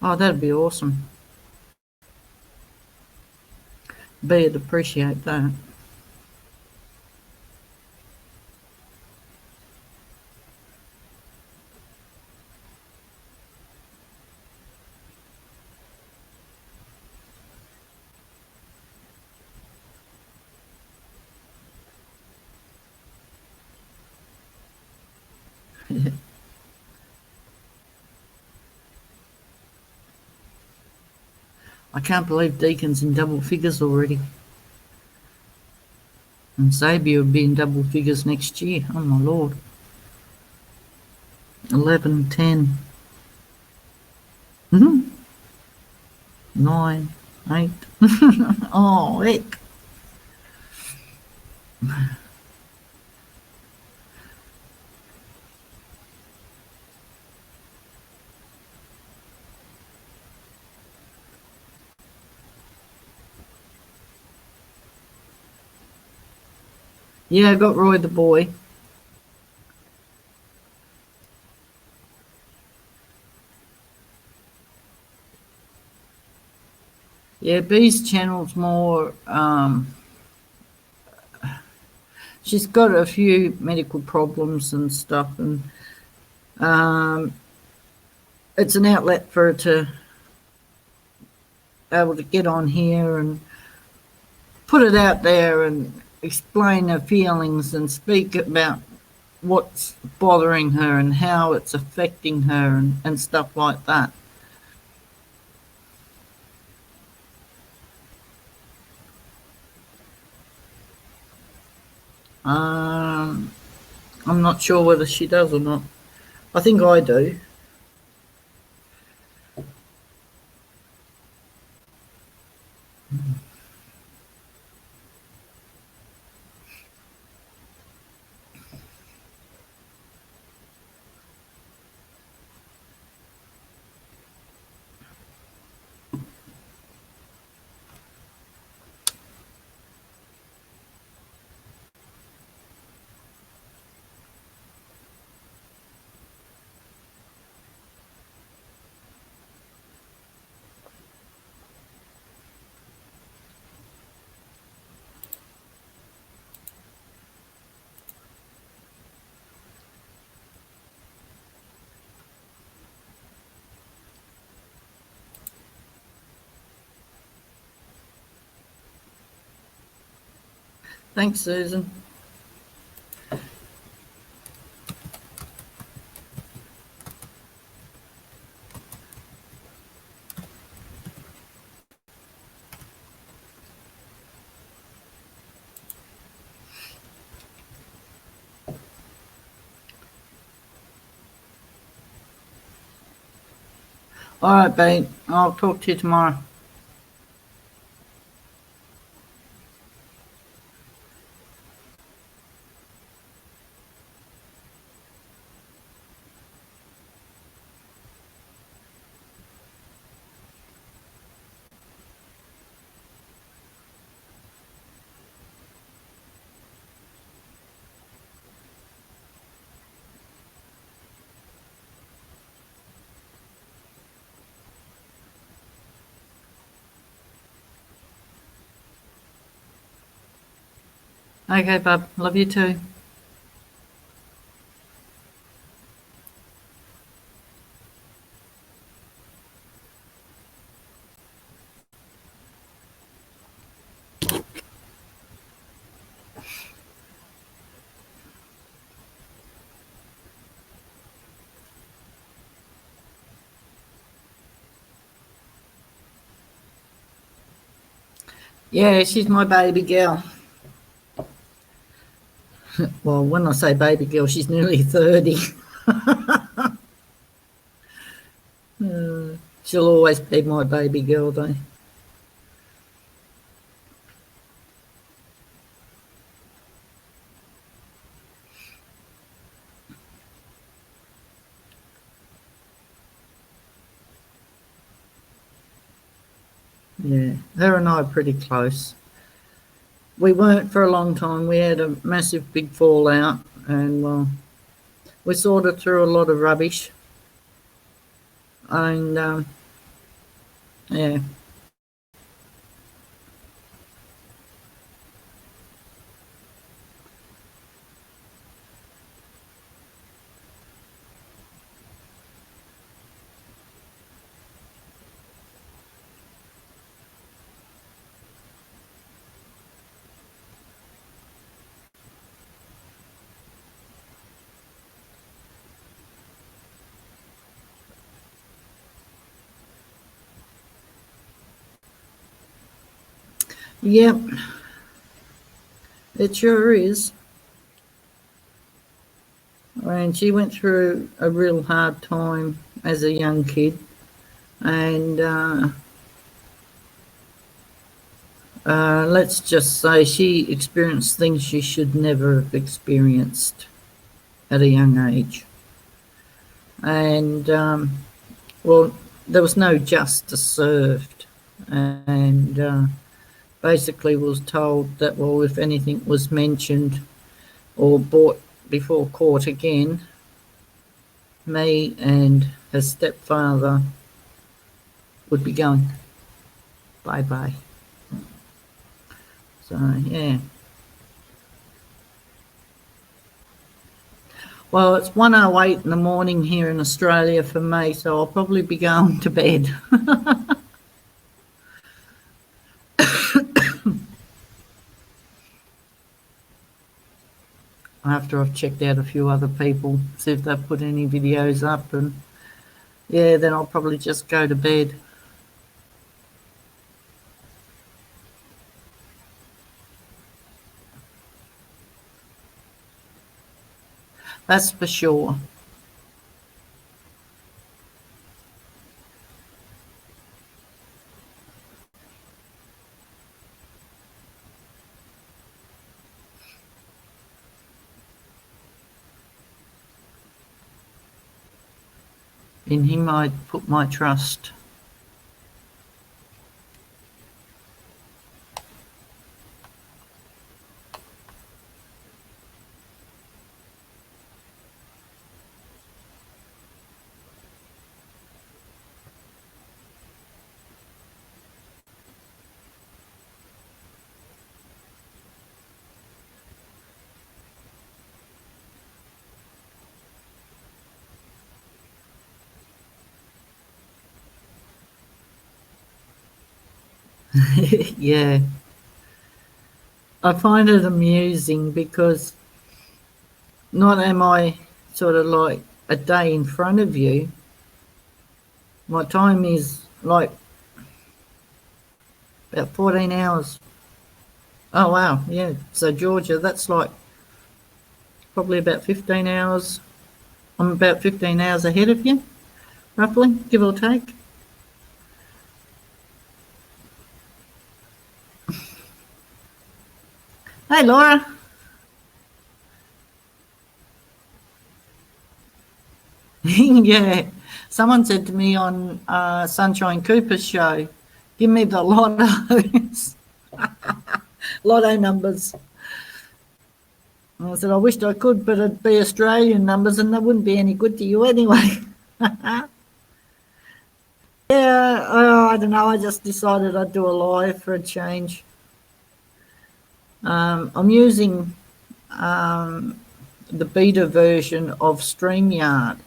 Oh, that'd be awesome. Be'd appreciate that. I can't believe Deacon's in double figures already. And Xavier will be in double figures next year. Oh my lord. 11, 10. 9, 8. Oh, heck. Yeah, I got Roy the boy. Yeah, Bee's channel's more, she's got a few medical problems and stuff, and it's an outlet for her to be able to get on here and put it out there and explain her feelings and speak about what's bothering her and how it's affecting her and stuff like that. I'm not sure whether she does or not. I think I do. Thanks, Susan. All right, babe. I'll talk to you tomorrow. Okay, bub. Love you too. Yeah, she's my baby girl. Well, when I say baby girl, she's nearly 30. She'll always be my baby girl, though. Yeah, her and I are pretty close. We weren't for a long time. We had a massive big fallout, and well, we sorted through a lot of rubbish. And yeah. Yep, it sure is. And she went through a real hard time as a young kid, and let's just say she experienced things she should never have experienced at a young age. And well, there was no justice served, and basically was told that, well, if anything was mentioned or brought before court again, me and her stepfather would be going bye-bye. So, yeah. Well, it's 1:08 in the morning here in Australia for me, so I'll probably be going to bed. After I've checked out a few other people, see if they've put any videos up, and yeah, then I'll probably just go to bed. That's for sure. In him I put my trust. Yeah. I find it amusing because not am I sort of like a day in front of you. My time is like about 14 hours. Oh, wow. Yeah. So, Georgia, that's like probably about 15 hours. I'm about 15 hours ahead of you, roughly, give or take. Hey, Laura. Yeah. Someone said to me on Sunshine Cooper's show, give me the lottos. Lotto numbers. And I said, I wished I could, but it'd be Australian numbers and they wouldn't be any good to you anyway. Yeah, I don't know. I just decided I'd do a live for a change. I'm using the beta version of StreamYard,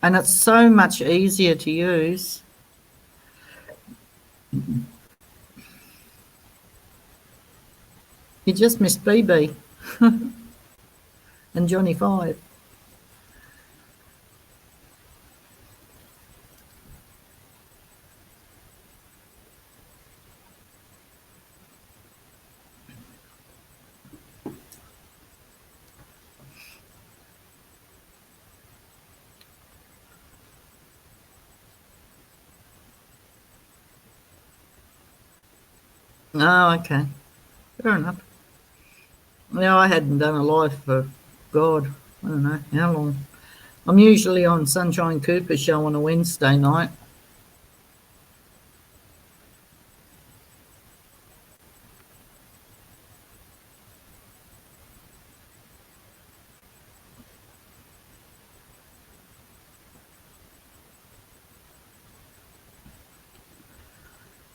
and it's so much easier to use. You just missed BB and Johnny Five. Oh, okay. Fair enough. Yeah, I hadn't done a live for, God, I don't know how long. I'm usually on Sunshine Cooper show on a Wednesday night.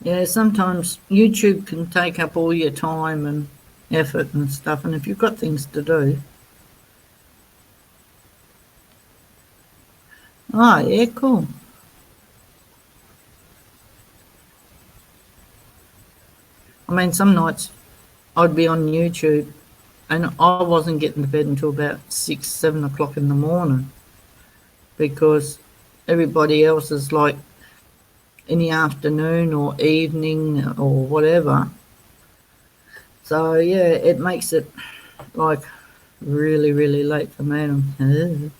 Yeah, sometimes YouTube can take up all your time and effort and stuff, and if you've got things to do. Oh, yeah, cool. I mean, some nights I'd be on YouTube and I wasn't getting to bed until about 6, 7 o'clock in the morning because everybody else is like in the afternoon or evening or whatever. So, yeah, it makes it like really, really late for me.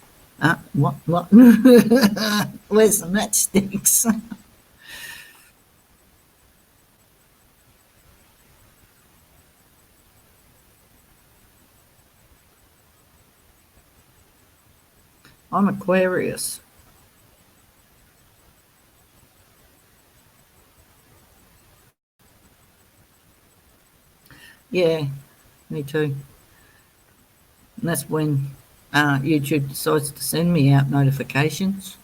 What? Where's the matchsticks? I'm Aquarius. Yeah, me too. And that's when YouTube decides to send me out notifications.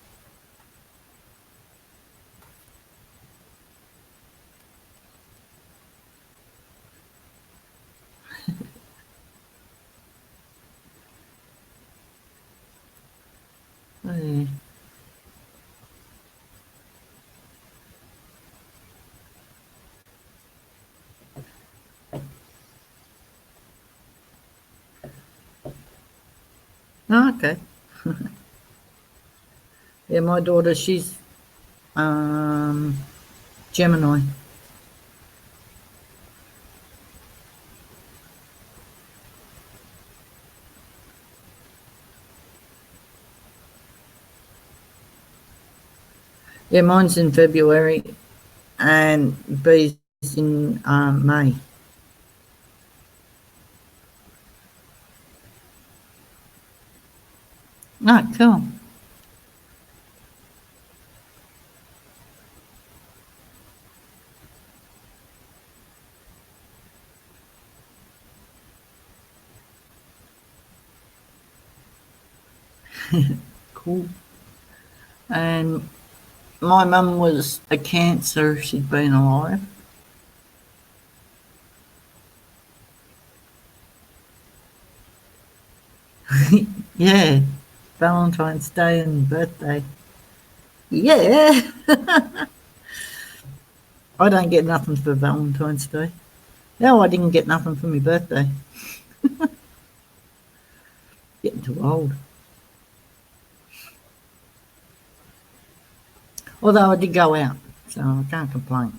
Yeah. Oh, okay. Yeah, my daughter, she's Gemini. Yeah, mine's in February and B's in May. Oh, cool. Cool. And my mum was a Cancer. She'd been alive. Yeah, Valentine's Day and birthday. Yeah. I don't get nothing for Valentine's Day. No, I didn't get nothing for my birthday. Getting too old. Although I did go out, so I can't complain.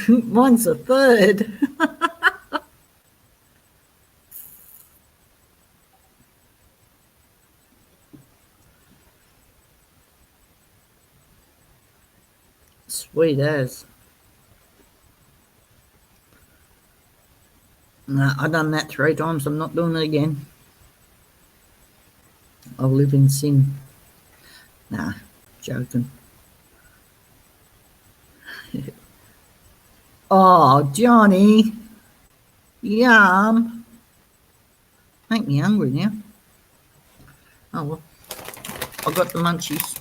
Mine's a third. Sweet as. No, I've done that 3 times. I'm not doing it again. I'll live in sin. Nah, joking. Oh, Johnny. Yum. Make me hungry now. Oh, well. I got the munchies.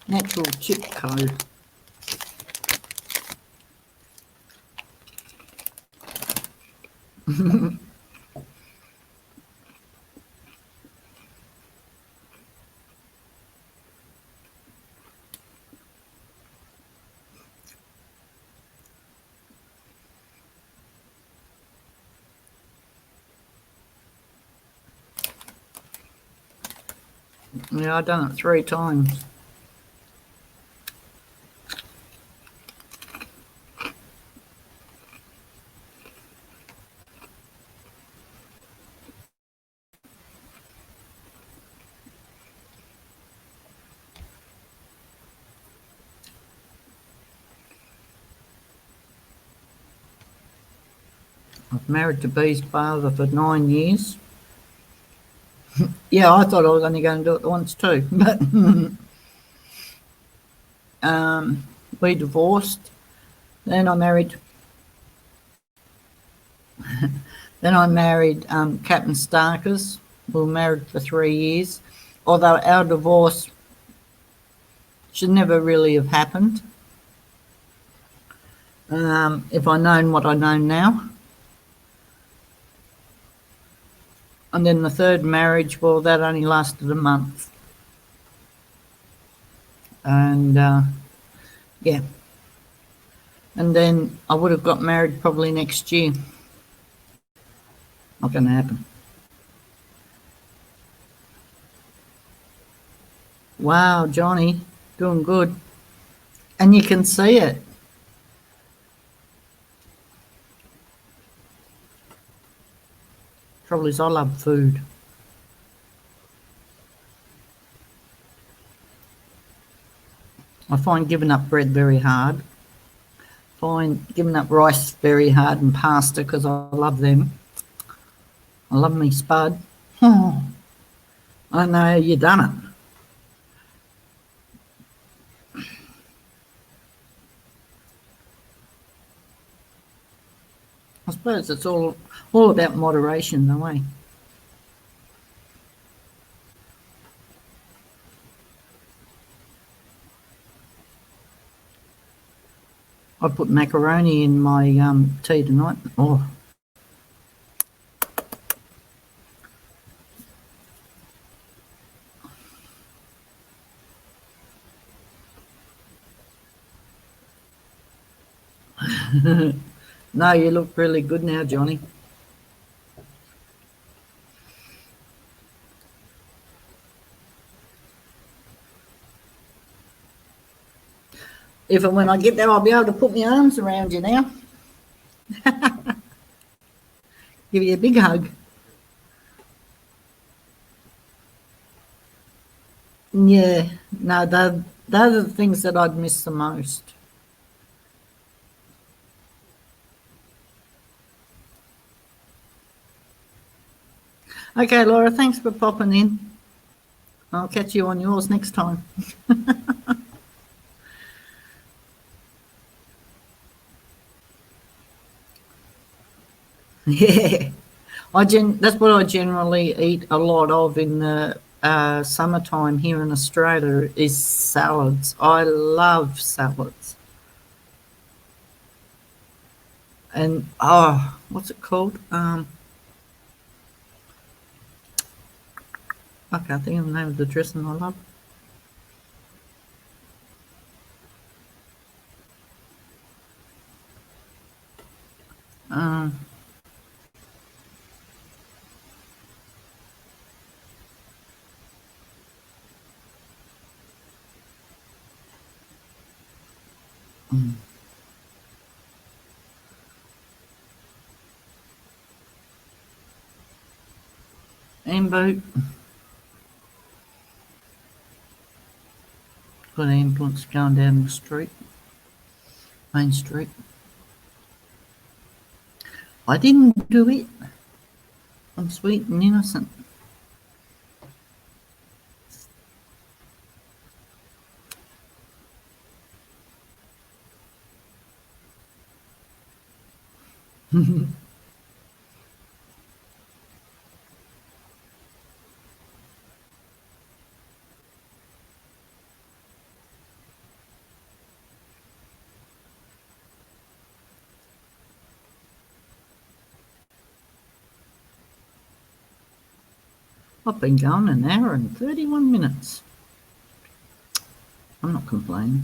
Natural chip code. Yeah, I've done it 3 times. I've married to Bee's father for 9 years. Yeah, I thought I was only going to do it once too, but we divorced. Then I married. Captain Starkers. We were married for 3 years, although our divorce should never really have happened. If I'd known what I know now. And then the third marriage, well, that only lasted a month. And yeah. And then I would have got married probably next year. Not going to happen. Wow, Johnny, doing good. And you can see it. Trouble is, I love food. I find giving up bread very hard. Find giving up rice very hard and pasta because I love them. I love me spud. Oh, I know you done it. I suppose it's all about moderation, the way. I put macaroni in my tea tonight. Oh. No, you look really good now, Johnny. If and when I get there, I'll be able to put my arms around you now. Give you a big hug. Yeah, no, those are the things that I'd miss the most. Okay, Laura, thanks for popping in. I'll catch you on yours next time. Yeah, that's what I generally eat a lot of in the summertime here in Australia is salads. I love salads. And what's it called? I can't think of the name of the dressing I love. Ambo. got an ambulance going down the street, Main Street. I didn't do it. I'm sweet and innocent. I've been going an hour and 31 minutes. I'm not complaining.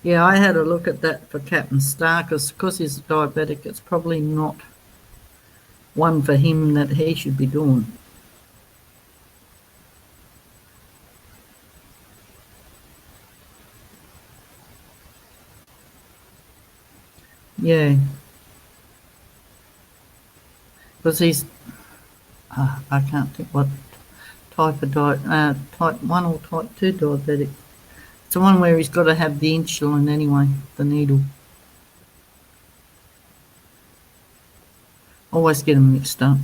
Yeah, I had a look at that for Captain Starkus. Because he's diabetic, it's probably not one for him that he should be doing. Yeah. Because he's, I can't think what type of type 1 or type 2 diabetic. It's the one where he's got to have the insulin anyway, the needle. Always get them mixed up.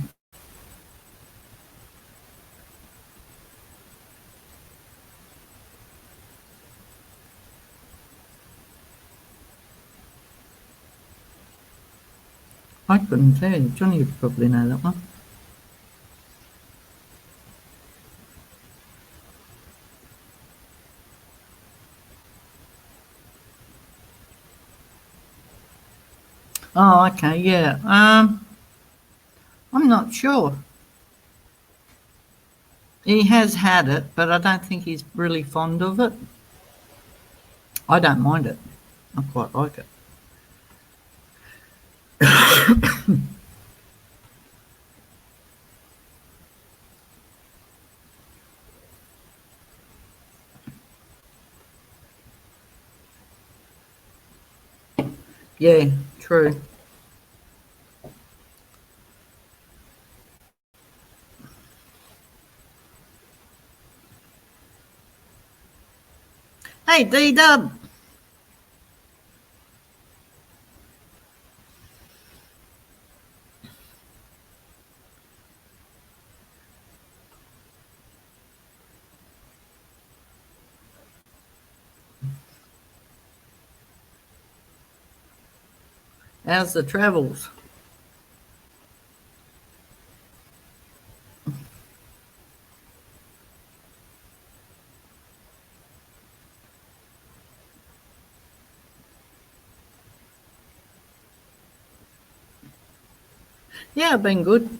I couldn't tell you. Johnny would probably know that one. Oh, okay, yeah. I'm not sure. He has had it, but I don't think he's really fond of it. I don't mind it. I quite like it. Yeah, true. Hey, D-Dub. How's the travels? Yeah, I've been good.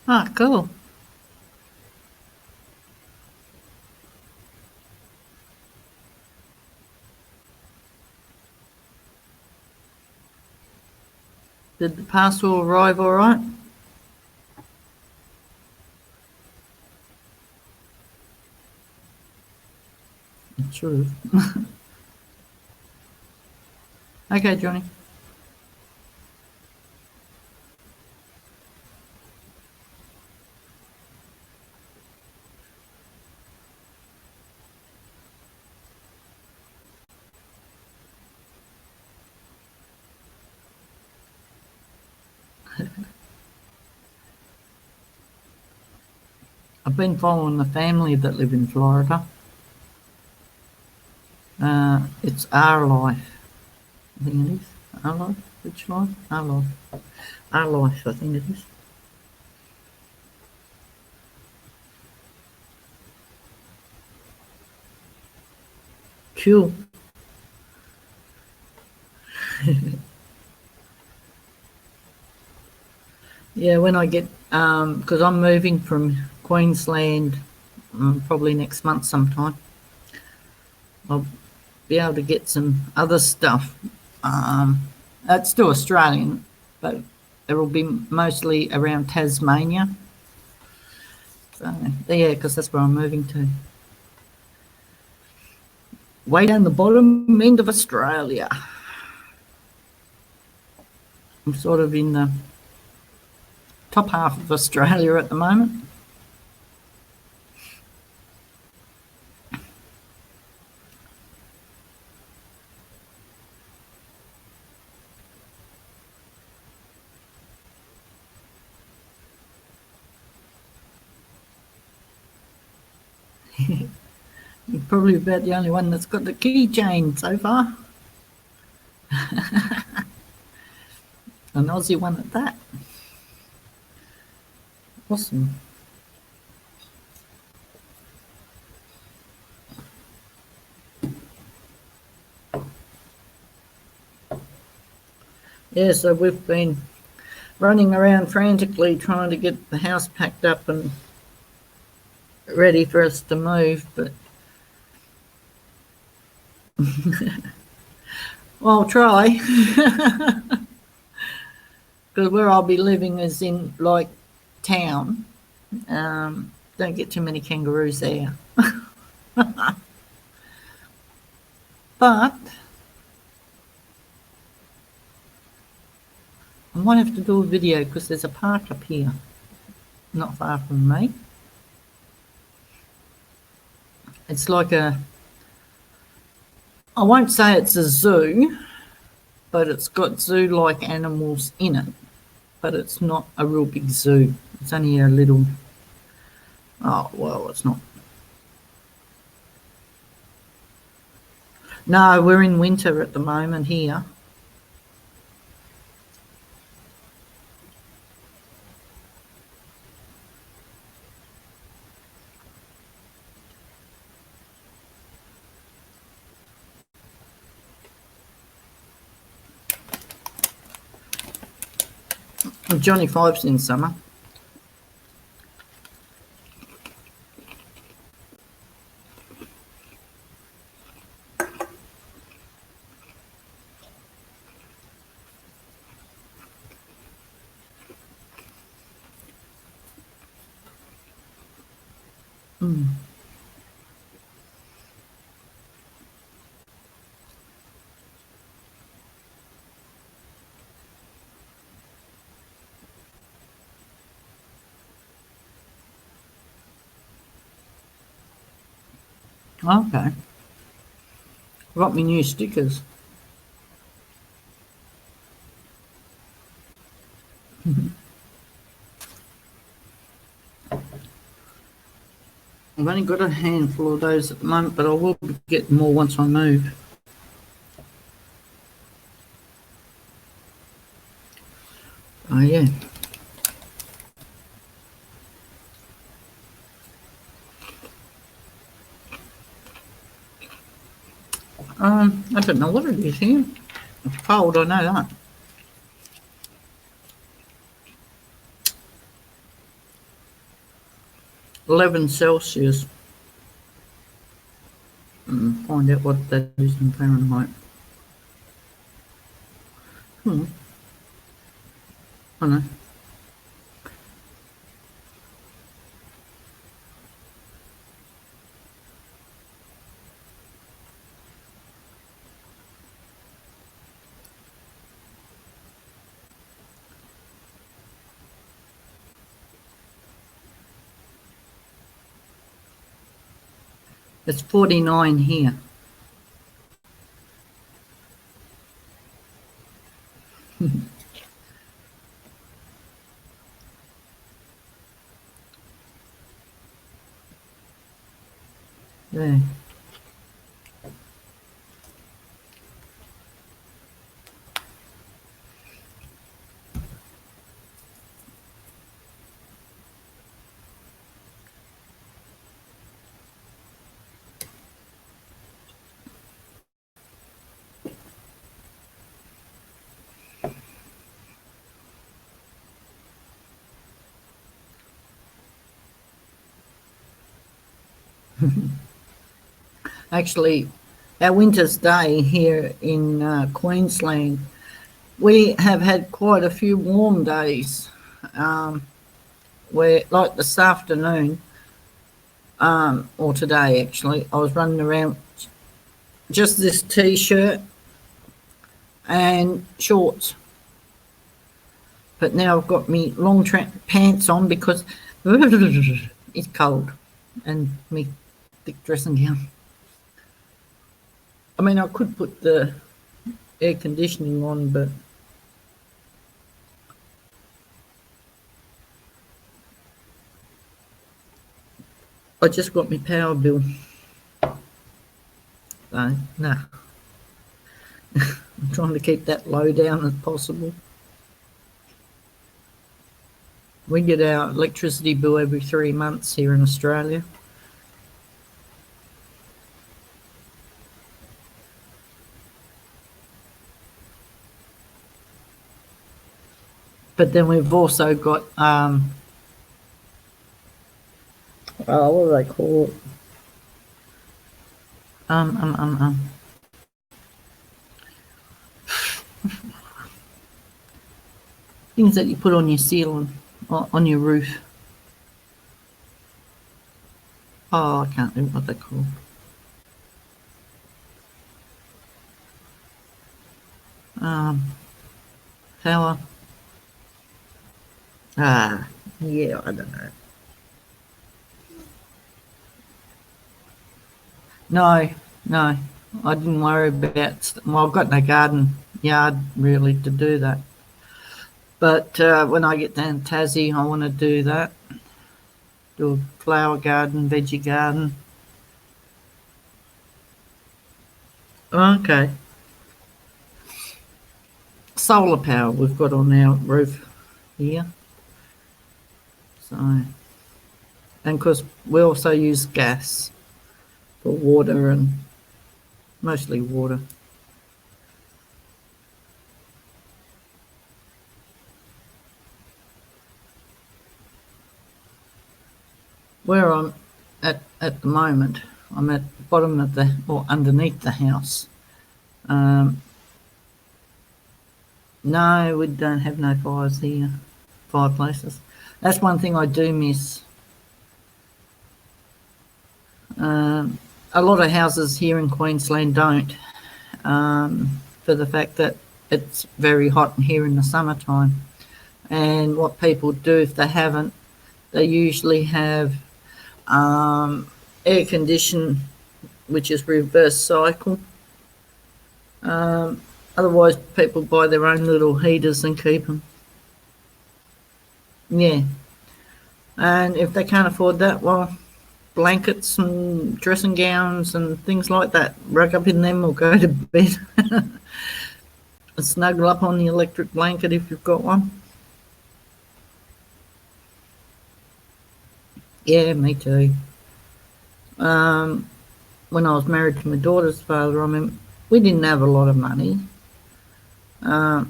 Ah, cool. Did the parcel arrive all right? It should have. Okay, Johnny. I've been following the family that live in Florida. It's Our Life. I think it is. Our Life? Which life? Our Life. Our Life, I think it is. fuel. Yeah, when I get, because I'm moving from Queensland probably next month sometime, I'll be able to get some other stuff. That's still Australian, but it will be mostly around Tasmania. So, yeah, because that's where I'm moving to. Way down the bottom end of Australia. I'm sort of in the top half of Australia at the moment. You're probably about the only one that's got the keychain so far. An Aussie one at that. Awesome. Yeah, so we've been running around frantically trying to get the house packed up and ready for us to move, but well, I'll try. Because where I'll be living is in like town. Don't get too many kangaroos there. But I might have to do a video because there's a park up here, not far from me. It's like I won't say it's a zoo, but it's got zoo-like animals in it. But it's not a real big zoo. It's only a little, oh, well, it's not. No, we're in winter at the moment here. Johnny Five's in summer. Okay. Got me new stickers. I've only got a handful of those at the moment, but I will be getting more once I move. Oh, yeah. I don't know what it is here. It's cold, I know that. $11 Celsius. Find out what that is in Fahrenheit. I know. It's 49 here. There. Actually, our winter's day here in Queensland, we have had quite a few warm days. Where, like this afternoon, or today actually, I was running around just this t-shirt and shorts. But now I've got me long pants on because it's cold, and me thick dressing gown. I mean, I could put the air conditioning on, but I just got my power bill. So, no. I'm trying to keep that low down as possible. We get our electricity bill every 3 months here in Australia. But then we've also got, what do they call it? Things that you put on your ceiling, or on your roof. Oh, I can't remember what they're called. Power. Yeah, I don't know. No, I didn't worry about. Well, I've got no garden yard really to do that. But when I get down to Tassie, I want to do that. Do a flower garden, veggie garden. Okay. Solar power we've got on our roof here. So, and of course we also use gas for water, and mostly water. Where I'm at the moment, I'm at the bottom of the, or underneath the house. No, we don't have no fires here, fireplaces. That's one thing I do miss. A lot of houses here in Queensland don't, for the fact that it's very hot here in the summertime. And what people do, if they haven't, they usually have air condition, which is reverse cycle. Otherwise, people buy their own little heaters and keep them. Yeah. And if they can't afford that, well, blankets and dressing gowns and things like that, rug up in them or go to bed. And snuggle up on the electric blanket if you've got one. Yeah, me too. When I was married to my daughter's father, I mean, we didn't have a lot of money. I'll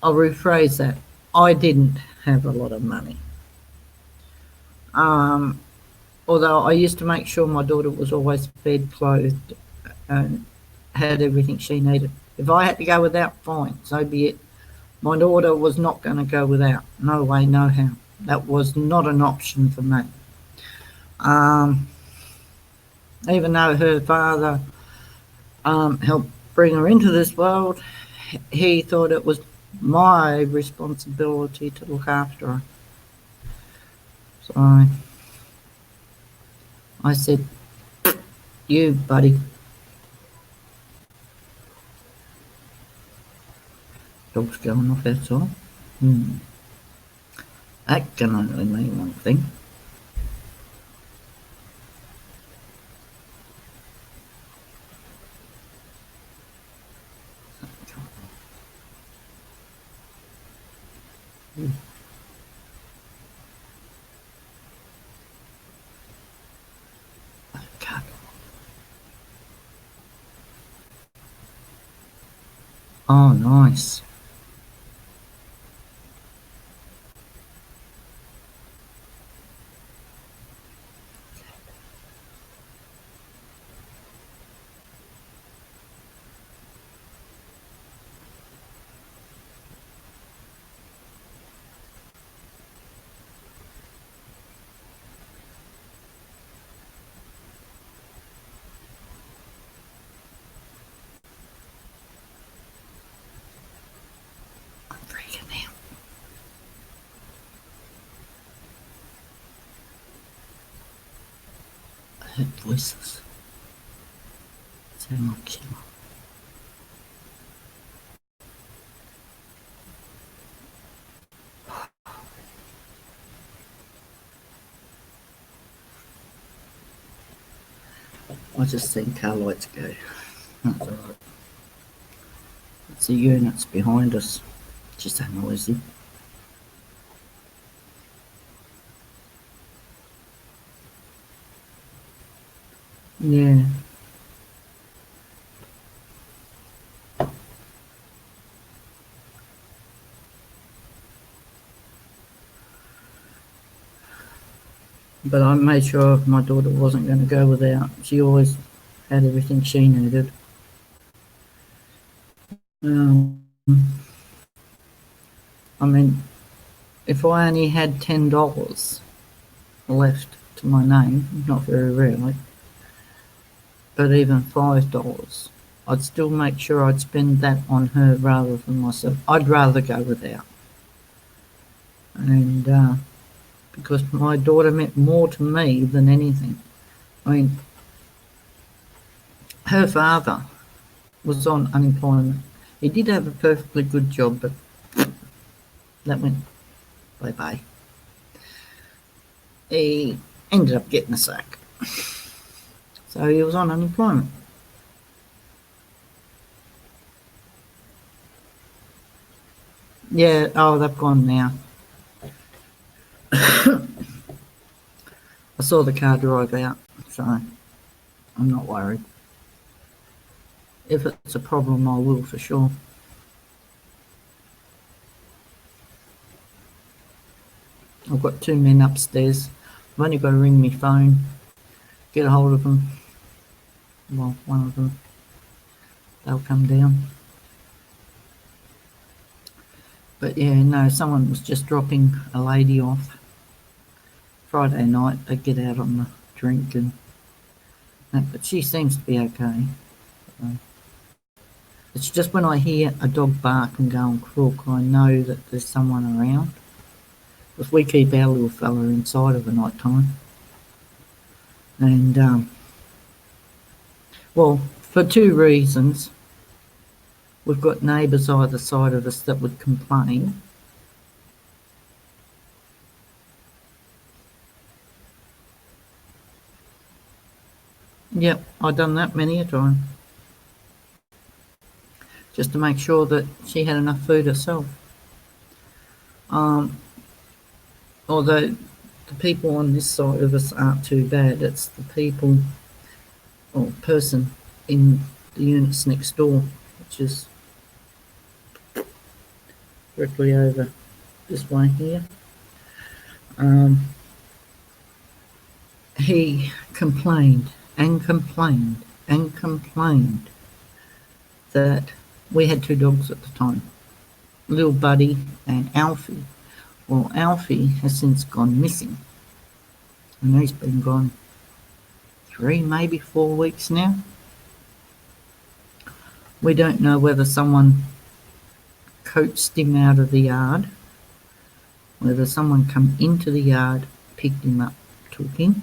rephrase that. I didn't have a lot of money. Although I used to make sure my daughter was always fed, clothed, and had everything she needed. If I had to go without, fine, so be it. My daughter was not going to go without. No way, no how. That was not an option for me. Even though her father helped bring her into this world, he thought it was my responsibility to look after her. So I said, you, buddy. Dog's going off outside. That can only mean one thing. God. Oh, nice. heard voices. Sound like Sheila. I just seen car lights go. That's all right. It's the units behind us. Just so noisy. Yeah. But I made sure my daughter wasn't going to go without. She always had everything she needed. I mean, if I only had $10 left to my name, not very rarely, but even $5, I'd still make sure I'd spend that on her rather than myself. I'd rather go without. And because my daughter meant more to me than anything. I mean, her father was on unemployment. He did have a perfectly good job, but that went bye-bye. He ended up getting a sack. So he was on unemployment. Yeah, oh, they've gone now. I saw the car drive out, so I'm not worried. If it's a problem, I will for sure. I've got 2 men upstairs. I've only got to ring my phone, get a hold of them. Well, one of them. They'll come down. But yeah, no, someone was just dropping a lady off. Friday night, they get out on the drink and that, but she seems to be okay. It's just when I hear a dog bark and go and crook, I know that there's someone around. Because we keep our little fella inside of the night time. And, well, for 2 reasons. We've got neighbours either side of us that would complain. Yep, I've done that many a time. Just to make sure that she had enough food herself. Although the people on this side of us aren't too bad, it's the people or person in the units next door, which is directly over this way here. He complained and complained and complained that we had 2 dogs at the time, Little Buddy and Alfie. Well, Alfie has since gone missing, and he's been gone 3, maybe 4 weeks now. We don't know whether someone coaxed him out of the yard, whether someone come into the yard, picked him up, took him.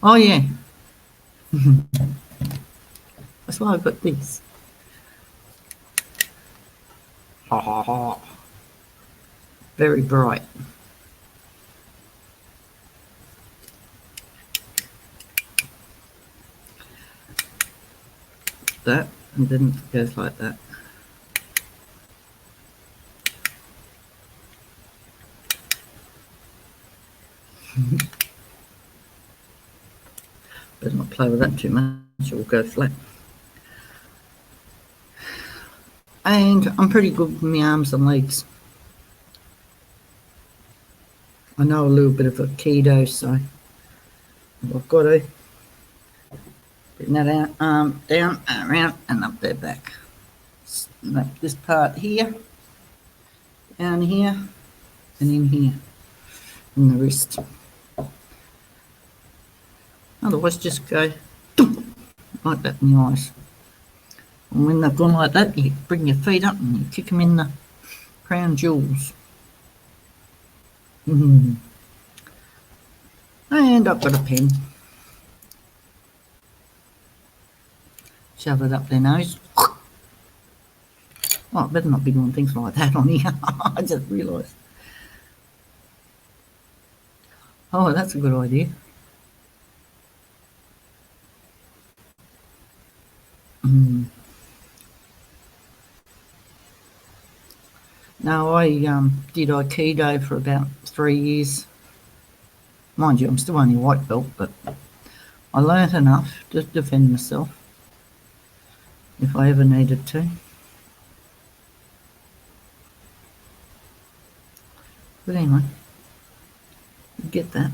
Oh yeah. That's why I've got this. Ha ha ha. Very bright. That, and then it goes like that. Better not play with that too much, it will go flat. And I'm pretty good with my arms and legs. I know a little bit of a keto, so I've got to bring that out, down, around, and up their back. Snap this part here, down here, and in here, in the wrist. Otherwise, just go like that in the eyes. And when they've gone like that, you bring your feet up and you kick them in the crown jewels. And I've got a pen. Shove it up their nose. Oh, I better not be doing things like that on here. I just realised. Oh, that's a good idea. No, I did Aikido for about 3 years. Mind you, I'm still only white belt, but I learnt enough to defend myself if I ever needed to. But anyway, you get that.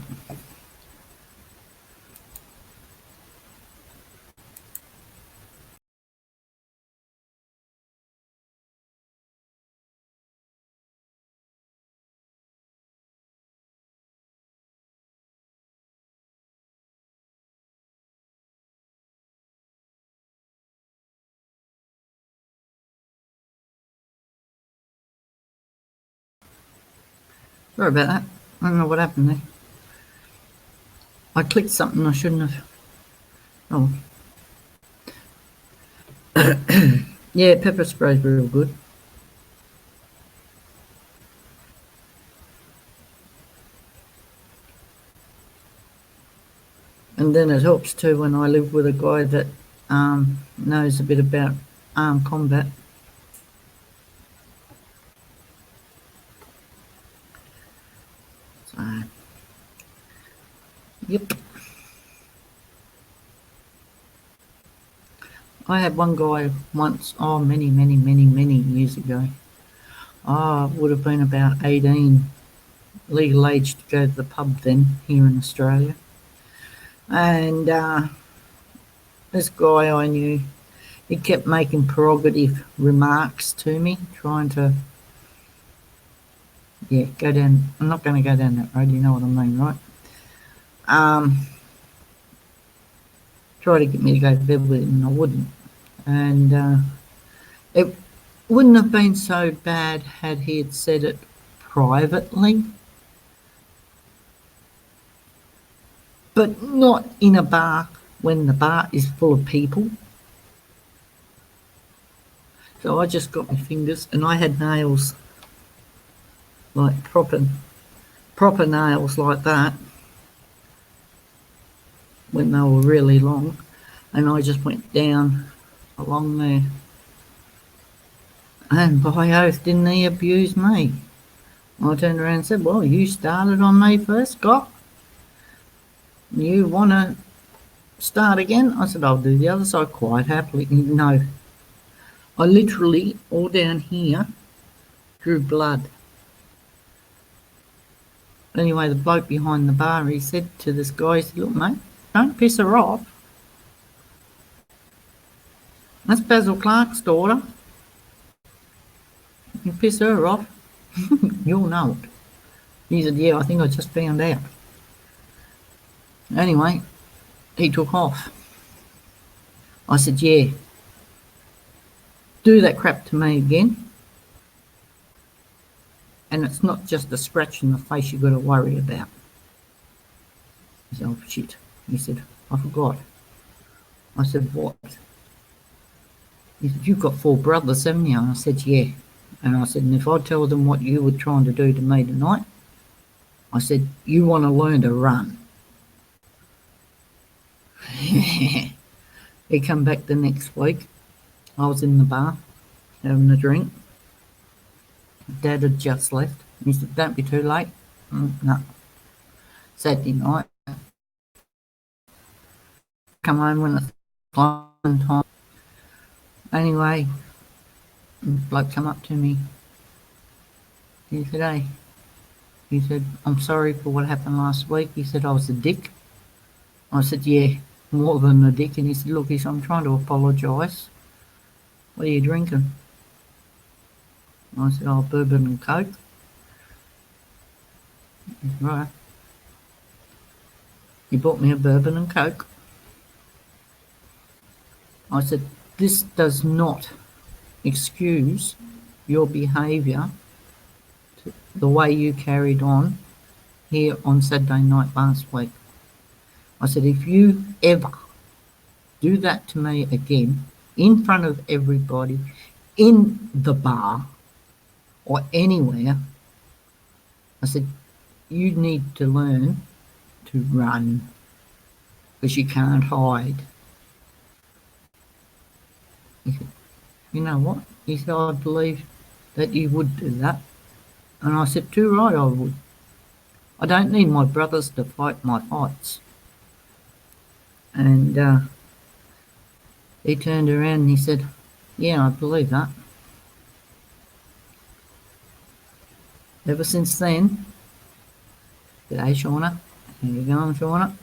Sorry about that. I don't know what happened there. I clicked something I shouldn't have. Oh. Yeah, pepper spray's real good. And then it helps too when I live with a guy that knows a bit about armed combat. So, yep. I had one guy once, many years ago. Would have been about 18, legal age to go to the pub then, here in Australia. And this guy I knew, he kept making prerogative remarks to me, trying to, go down. I'm not going to go down that road, you know what I mean, right? Try to get me to go to bed with him, and I wouldn't. And it wouldn't have been so bad had he had said it privately, but not in a bar when the bar is full of people. So I just got my fingers, and I had nails, like proper nails like that, when they were really long, and I just went down along there. And by oath, didn't he abuse me? I turned around and said, well, you started on me first, Scott. You want to start again? I said, I'll do the other side quite happily. No. I literally, all down here, drew blood. Anyway, the bloke behind the bar, he said to this guy, he said, look, mate, don't piss her off. That's Basil Clark's daughter. You piss her off, you'll know it. He said, yeah, I think I just found out. Anyway, he took off. I said, yeah, do that crap to me again. And it's not just a scratch in the face you've got to worry about. He said, oh, shit. He said, I forgot. I said, what? He said, you've got 4 brothers, haven't you? And I said, yeah. And I said, and if I tell them what you were trying to do to me tonight, I said, you want to learn to run. He come back the next week. I was in the bar having a drink. Dad had just left. He said, don't be too late. No. Saturday night. Come home when it's time. Anyway, the bloke come up to me. He said, hey. He said, I'm sorry for what happened last week. He said, I was a dick. I said, yeah, more than a dick. And he said, look, he said, I'm trying to apologise. What are you drinking? I said, oh, bourbon and Coke. He said, right. He bought me a bourbon and Coke. I said, this does not excuse your behaviour, the way you carried on here on Saturday night last week. I said, if you ever do that to me again in front of everybody in the bar or anywhere, I said, you need to learn to run because you can't hide. He said, you know what? He said, I believe that you would do that. And I said, too right, I would. I don't need my brothers to fight my fights. And he turned around and he said, yeah, I believe that. Ever since then, g'day, Shauna. How you going, Shauna?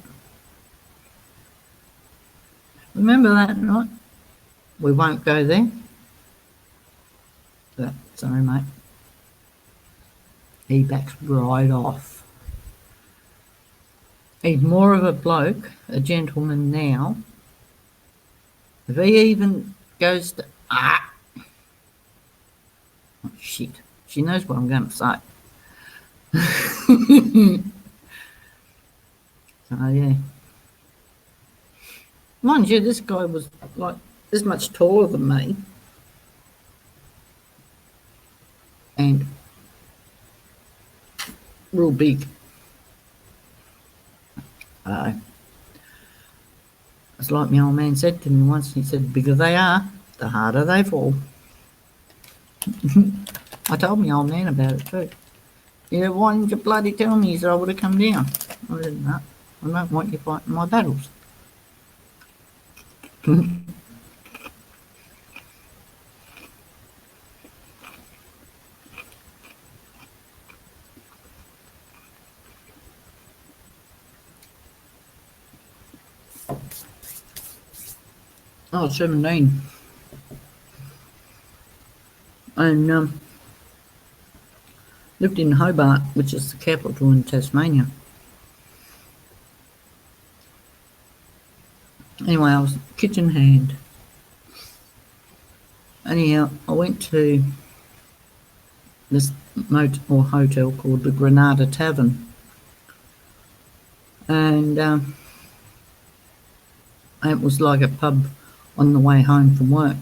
Remember that night? We won't go there. But, sorry, mate. He backs right off. He's more of a bloke, a gentleman now. If he even goes to, oh, shit. She knows what I'm going to say. So, yeah. Mind you, this guy was like this much taller than me. And real big. It's like my old man said to me once. He said, the bigger they are, the harder they fall. I told my old man about it too. Yeah, why didn't you bloody tell me? He said, I would have come down. I didn't know. I don't want you fighting my battles. I was 17. And lived in Hobart, which is the capital in Tasmania. Anyway, I was kitchen hand. Anyhow, I went to this motel or hotel called the Granada Tavern. And it was like a pub on the way home from work.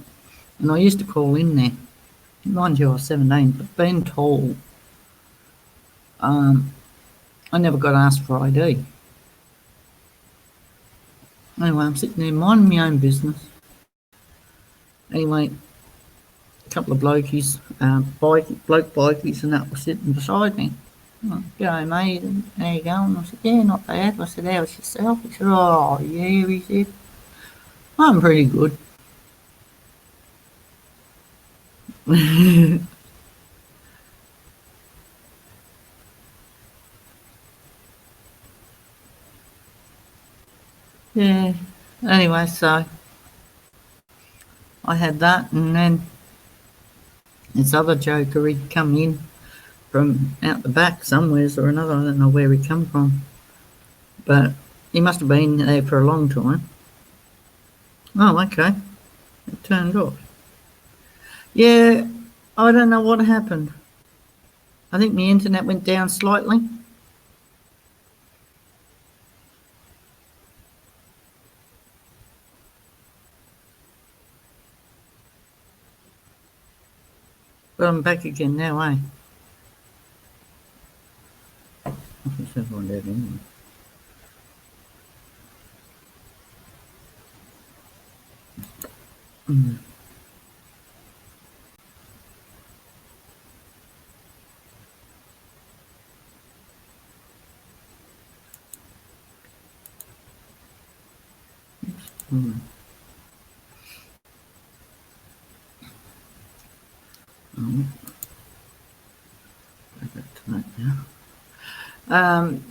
And I used to call in there. Mind you, I was 17, but being tall, I never got asked for ID. Anyway, I'm sitting there minding my own business. Anyway, a couple of blokies, bloke bikies and that were sitting beside me. Oh, g'day mate, how you going? I said, yeah, not bad. I said, how's yourself? He said, oh yeah, he said, I'm pretty good. Yeah, anyway, so I had that, and then this other joker, he'd come in from out the back somewheres or another. I don't know where he'd come from, but he must have been there for a long time. Oh, okay. It turned off. Yeah, I don't know what happened. I think my internet went down slightly. But I'm back again now, eh? What's everyone doing anyway?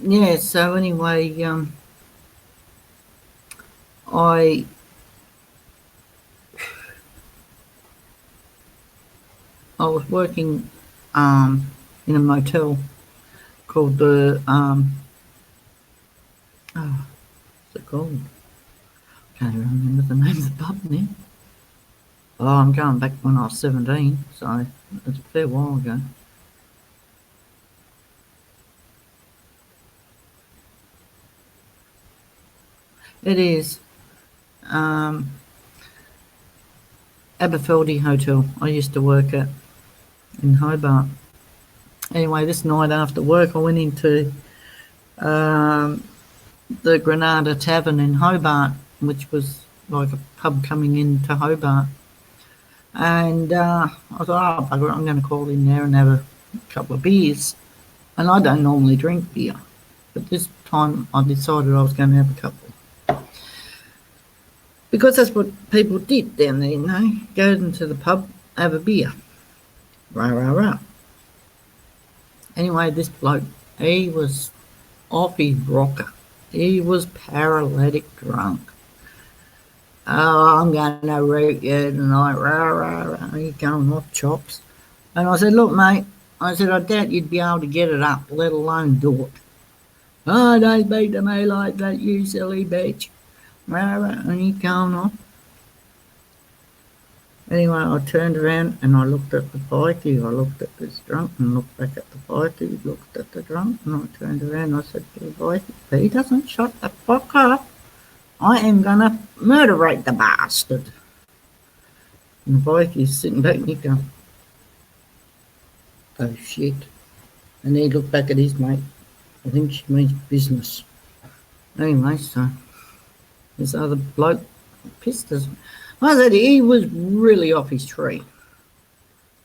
Yeah, so anyway, I was working in a motel called the what's it called? Can't even remember the name of the pub now. Oh, I'm going back when I was 17, so it's a fair while ago. It is. Aberfeldy Hotel I used to work at in Hobart. Anyway, this night after work I went into the Granada Tavern in Hobart, which was like a pub coming into Hobart. And I thought, oh, bugger, I'm going to call in there and have a couple of beers. And I don't normally drink beer, but this time I decided I was going to have a couple. Because that's what people did down there, you know, go into the pub, have a beer. Rah, rah, rah. Anyway, this bloke, he was off his rocker. He was paralytic drunk. Oh, I'm going to root you tonight, rah, rah, rah. He's going off chops. And I said, look, mate, I said, I doubt you'd be able to get it up, let alone do it. Oh, don't speak to me like that, you silly bitch. Rah, rah, and he's going off. Anyway, I turned around and I looked at the bikie. I looked at this drunk and looked back at the bikie, looked at the drunk, and I turned around and I said to the bikie, if he doesn't shut the fuck up, I am going to murderate the bastard. And the bikie's sitting back and he's going, oh shit. And he looked back at his mate. I think she means business. Anyway, so this other bloke pissed us. I said he was really off his tree.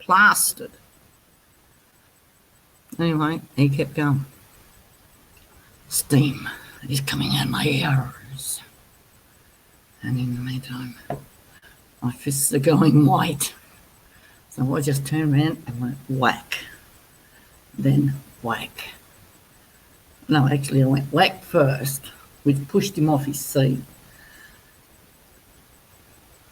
Plastered. Anyway, he kept going. Steam is coming out my ears. And in the meantime, my fists are going white. So I just turned around and went whack. Then whack. No, actually I went whack first, which pushed him off his seat.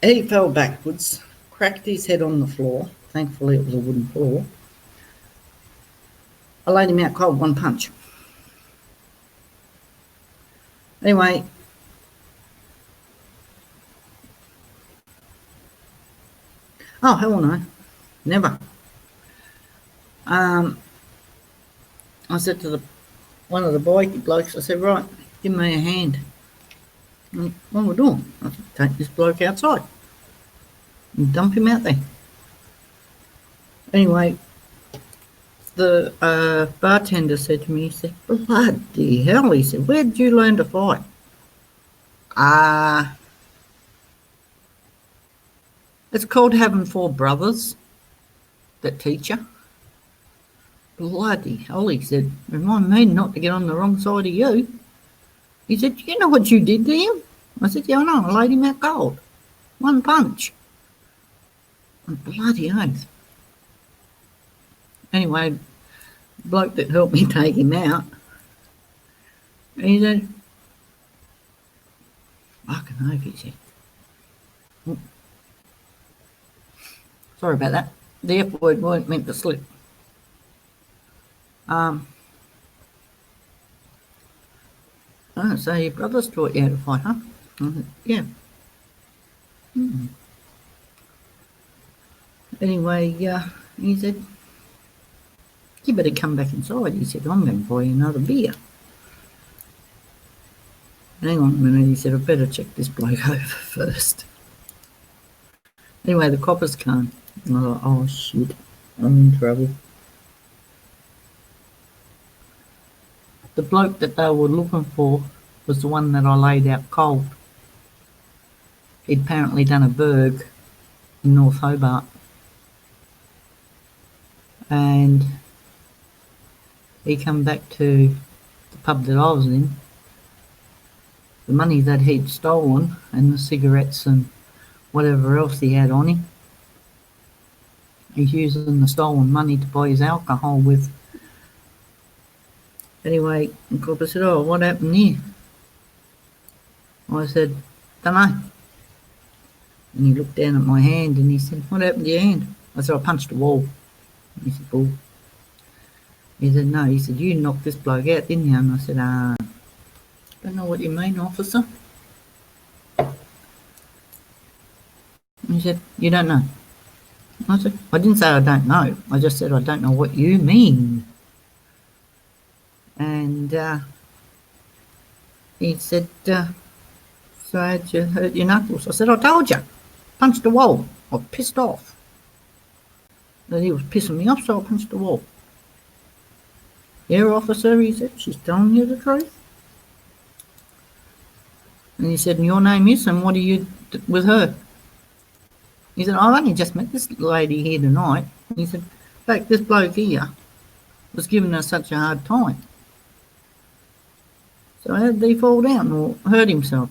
He fell backwards, cracked his head on the floor. Thankfully it was a wooden floor. I laid him out cold, one punch. Anyway, oh hell no, never. I said to one of the bikie blokes, I said, right, give me a hand. What are we doing? I said, take this bloke outside and dump him out there. Anyway, the bartender said to me, he said, bloody hell, he said, where did you learn to fight? It's called having 4 brothers that teach you. Bloody hell, he said, remind me not to get on the wrong side of you. He said, you know what you did to him? I said, yeah, I know, I laid him out cold. One punch. And bloody oath. Anyway, the bloke that helped me take him out, he said, fucking oath, he said. Oh. Sorry about that. The F word weren't meant to slip. Oh, so your brothers taught you how to fight, huh? I said, yeah. Anyway, he said, you better come back inside. He said, I'm going to buy you another beer. Hang on a minute, he said, I better check this bloke over first. Anyway, the coppers came. And I was like, oh shit, I'm in trouble. The bloke that they were looking for was the one that I laid out cold. He'd apparently done a burg in North Hobart. And he come back to the pub that I was in. The money that he'd stolen and the cigarettes and whatever else he had on him, he's using the stolen money to buy his alcohol with. Anyway, the copper said, oh, what happened here? I said, dunno. And he looked down at my hand and he said, what happened to your hand? I said, I punched a wall. He said, bull. He said, no. He said, you knocked this bloke out, didn't you? And I said, don't know what you mean, officer. And he said, you don't know. I said, I didn't say I don't know. I just said, I don't know what you mean. And he said, So how'd you hurt your knuckles? I said, I told you. Punched the wall. I was pissed off. That he was pissing me off, so I punched the wall. Yeah, officer, he said, she's telling you the truth. And he said, and your name is, and what are you with her? He said, I've only just met this lady here tonight. He said, in fact, this bloke here was giving her such a hard time. So how did he fall down or hurt himself?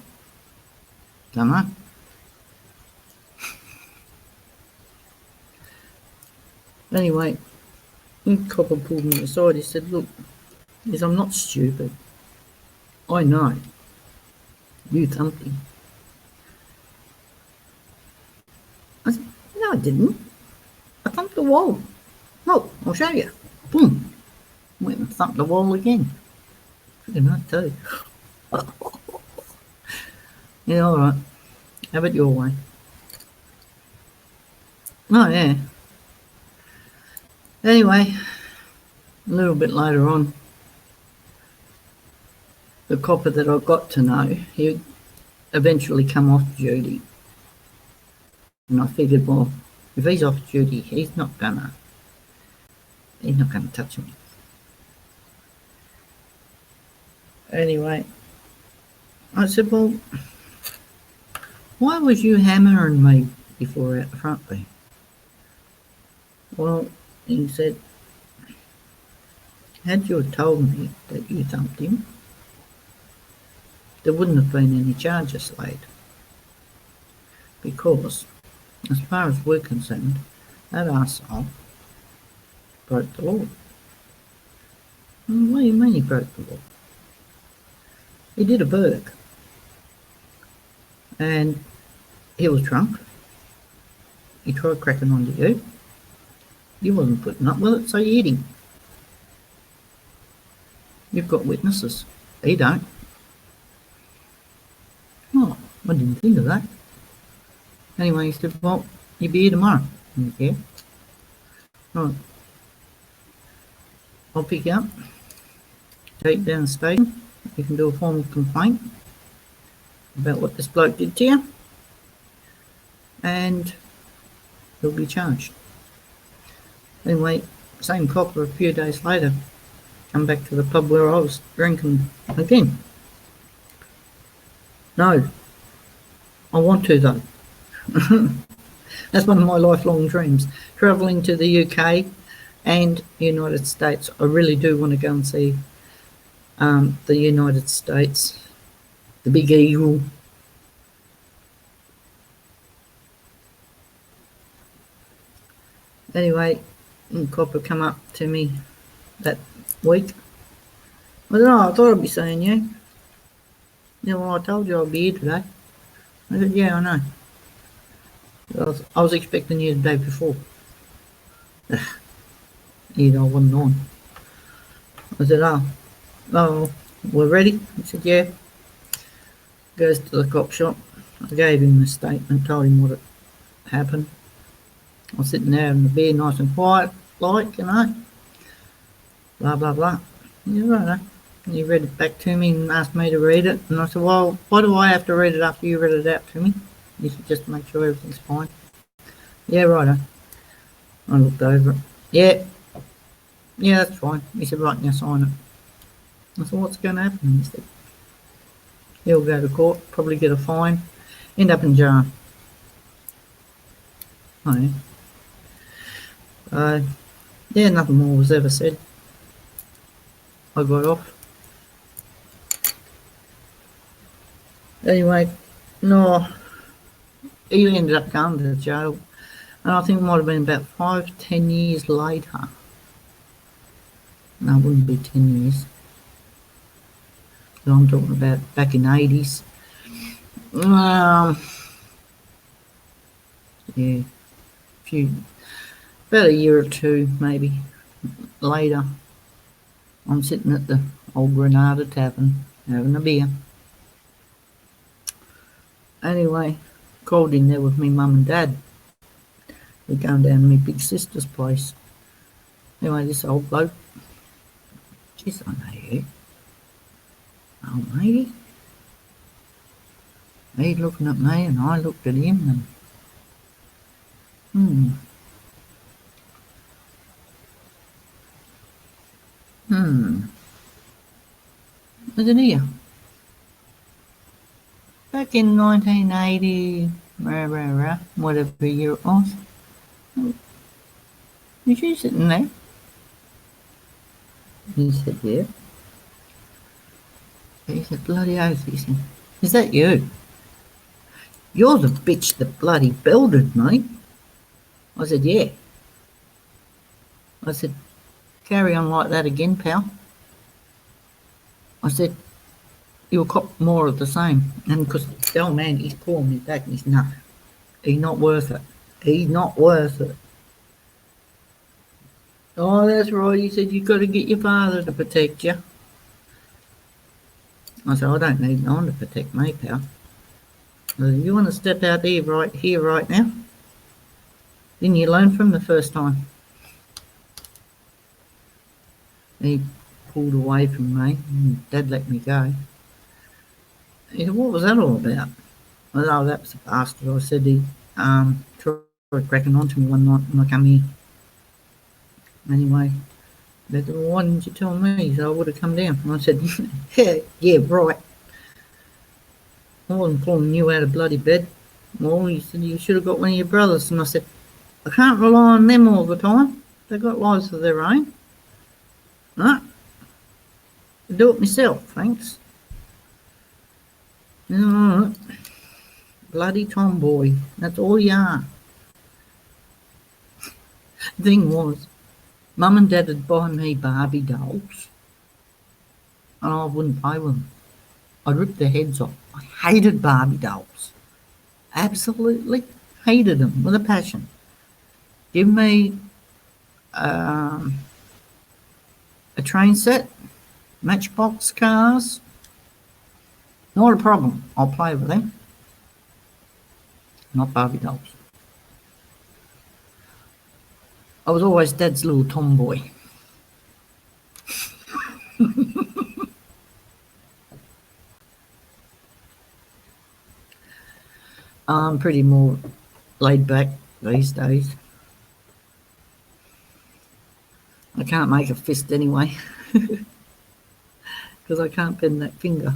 Don't know. Anyway, the copper pulled me aside. He said, look, he said, I'm not stupid. I know. You thumped him. I said, no, I didn't. I thumped the wall. Look, I'll show you. Boom. Went and thumped the wall again. Pretty nice too. Yeah, all right. Have it your way. Oh, yeah. Anyway, a little bit later on, the copper that I got to know, he eventually come off duty. And I figured, well, if he's off duty, he's not gonna touch me. Anyway, I said, well, why was you hammering me before out the front there? Well, he said, had you told me that you thumped him, there wouldn't have been any charges laid. Because, as far as we're concerned, that arsehole broke the law. What do you mean he broke the law? He did a burg. And he was drunk. He tried cracking onto you. You wasn't putting up with it, so you hit him. You've got witnesses. He don't. Oh, I didn't think of that. Anyway, he said, well, you'll be here tomorrow. Yeah. Right. I'll pick you up. Take you down the station. You can do a formal complaint about what this bloke did to you. And you'll be charged. Anyway, same copper a few days later, come back to the pub where I was drinking again. No, I want to though. That's one of my lifelong dreams, travelling to the UK and United States. I really do want to go and see the United States, the Big Eagle. Anyway, copper come up to me that week. I said, oh, I thought I'd be seeing you. Yeah, well, I told you I'd be here today. I said, yeah, I know. I was expecting you the day before. You know, I wasn't on. I said, oh, we're ready? He said, yeah. Goes to the cop shop. I gave him the statement, told him what had happened. I was sitting there in the beer, nice and quiet, like, you know. Blah, blah, blah. Yeah, right. He read it back to me and asked me to read it. And I said, well, why do I have to read it after you read it out to me? He said, just to make sure everything's fine. Yeah, right. I looked over it. Yeah, that's fine. He said, right, now sign it. I said, what's going to happen? He said, he'll go to court, probably get a fine, end up in jail. Oh, yeah. Yeah, nothing more was ever said. I got off. Anyway, no, he ended up going to jail, and I think it might have been about 5-10 years later. No, it wouldn't be 10 years. So I'm talking about back in the 80s. Yeah, about a year or two maybe later, I'm sitting at the old Granada Tavern having a beer. Anyway, called in there with me mum and dad. We're going down to my big sister's place. Anyway, this old bloke, jeez, I know you. Old lady. He looking at me and I looked at him and was it here? Back in 1980, whatever year it was. Was you sitting there? He said, yeah. He said, bloody oath. He said, is that you? You're the bitch that bloody belted me. I said, yeah. I said, carry on like that again, pal. I said, you'll cop more of the same. And because the old man, he's pulling me back and he's, no, he's not worth it. He's not worth it. Oh, that's right. He said, you've got to get your father to protect you. I said, I don't need no one to protect me, pal. I said, you want to step out there right now? Didn't you learn from the first time? He pulled away from me and Dad let me go. He said, what was that all about? I said, oh, that was a bastard. I said, he tried cracking onto me one night when I come here. Anyway, they said, well, why didn't you tell me? He said, I would have come down. And I said, yeah, right. I wasn't pulling you out of bloody bed. Well, he said, you should have got one of your brothers. And I said, I can't rely on them all the time. They've got lives of their own. No. I do it myself, thanks. No, bloody tomboy. That's all you are. The thing was, Mum and Dad would buy me Barbie dolls, and I wouldn't play with them. I'd rip their heads off. I hated Barbie dolls. Absolutely hated them with a passion. Give me a train set, Matchbox cars, not a problem. I'll play with them. Not Barbie dolls. I was always Dad's little tomboy. I'm pretty more laid back these days. I can't make a fist anyway because I can't bend that finger.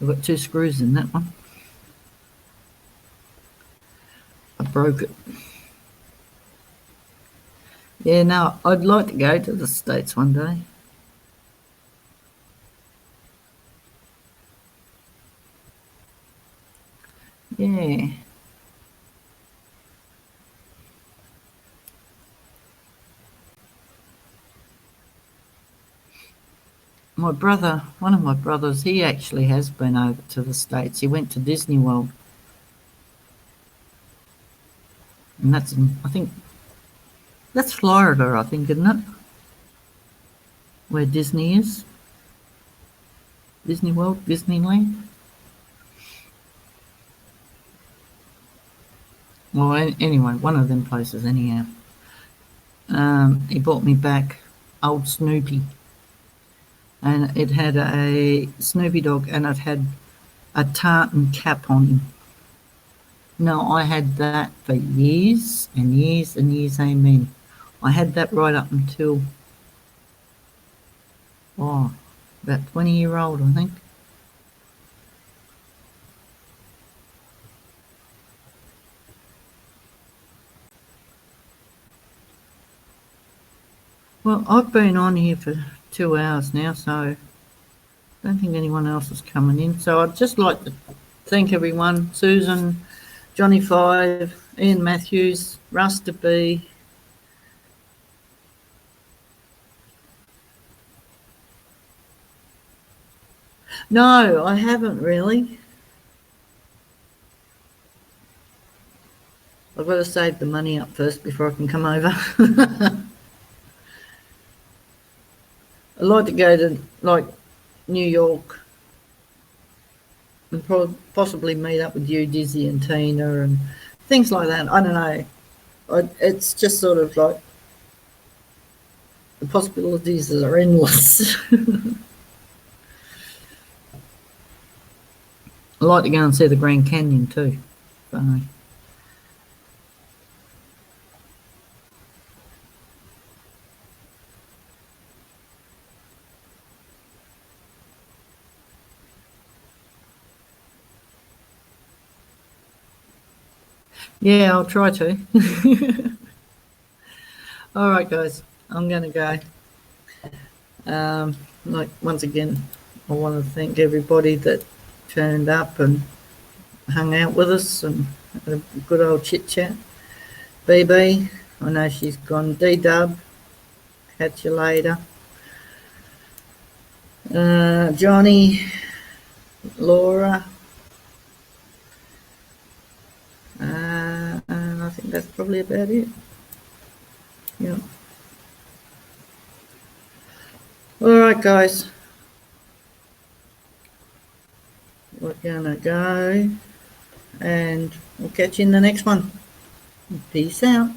I've got 2 screws in that one. I broke it. Yeah, no, I'd like to go to the States one day. Yeah. My brother, one of my brothers, he actually has been over to the States. He went to Disney World. And that's in, I think, that's Florida, I think, isn't it? Where Disney is. Disney World, Disneyland. Well, anyway, one of them places anyhow. He brought me back old Snoopy. And it had a Snoopy dog and it had a tartan cap on him. No, I had that for years and years and years, amen. I had that right up until, about 20-year-old, I think. Well, I've been on here for 2 hours now, so I don't think anyone else is coming in. So I'd just like to thank everyone. Susan, Johnny 5, Ian Matthews, Rusta B. No, I haven't really. I've got to save the money up first before I can come over. I'd like to go to, like, New York and possibly meet up with you, Dizzy and Tina and things like that. I don't know. It's just sort of like the possibilities are endless. I'd like to go and see the Grand Canyon too. So, yeah, I'll try to. All right, guys, I'm going to go. Like, once again, I want to thank everybody that turned up and hung out with us and had a good old chit chat. BB, I know she's gone. D-Dub, catch you later. Johnny, Laura, and I think that's probably about it. Yeah. All right, guys. We're gonna go, and we'll catch you in the next one. Peace out.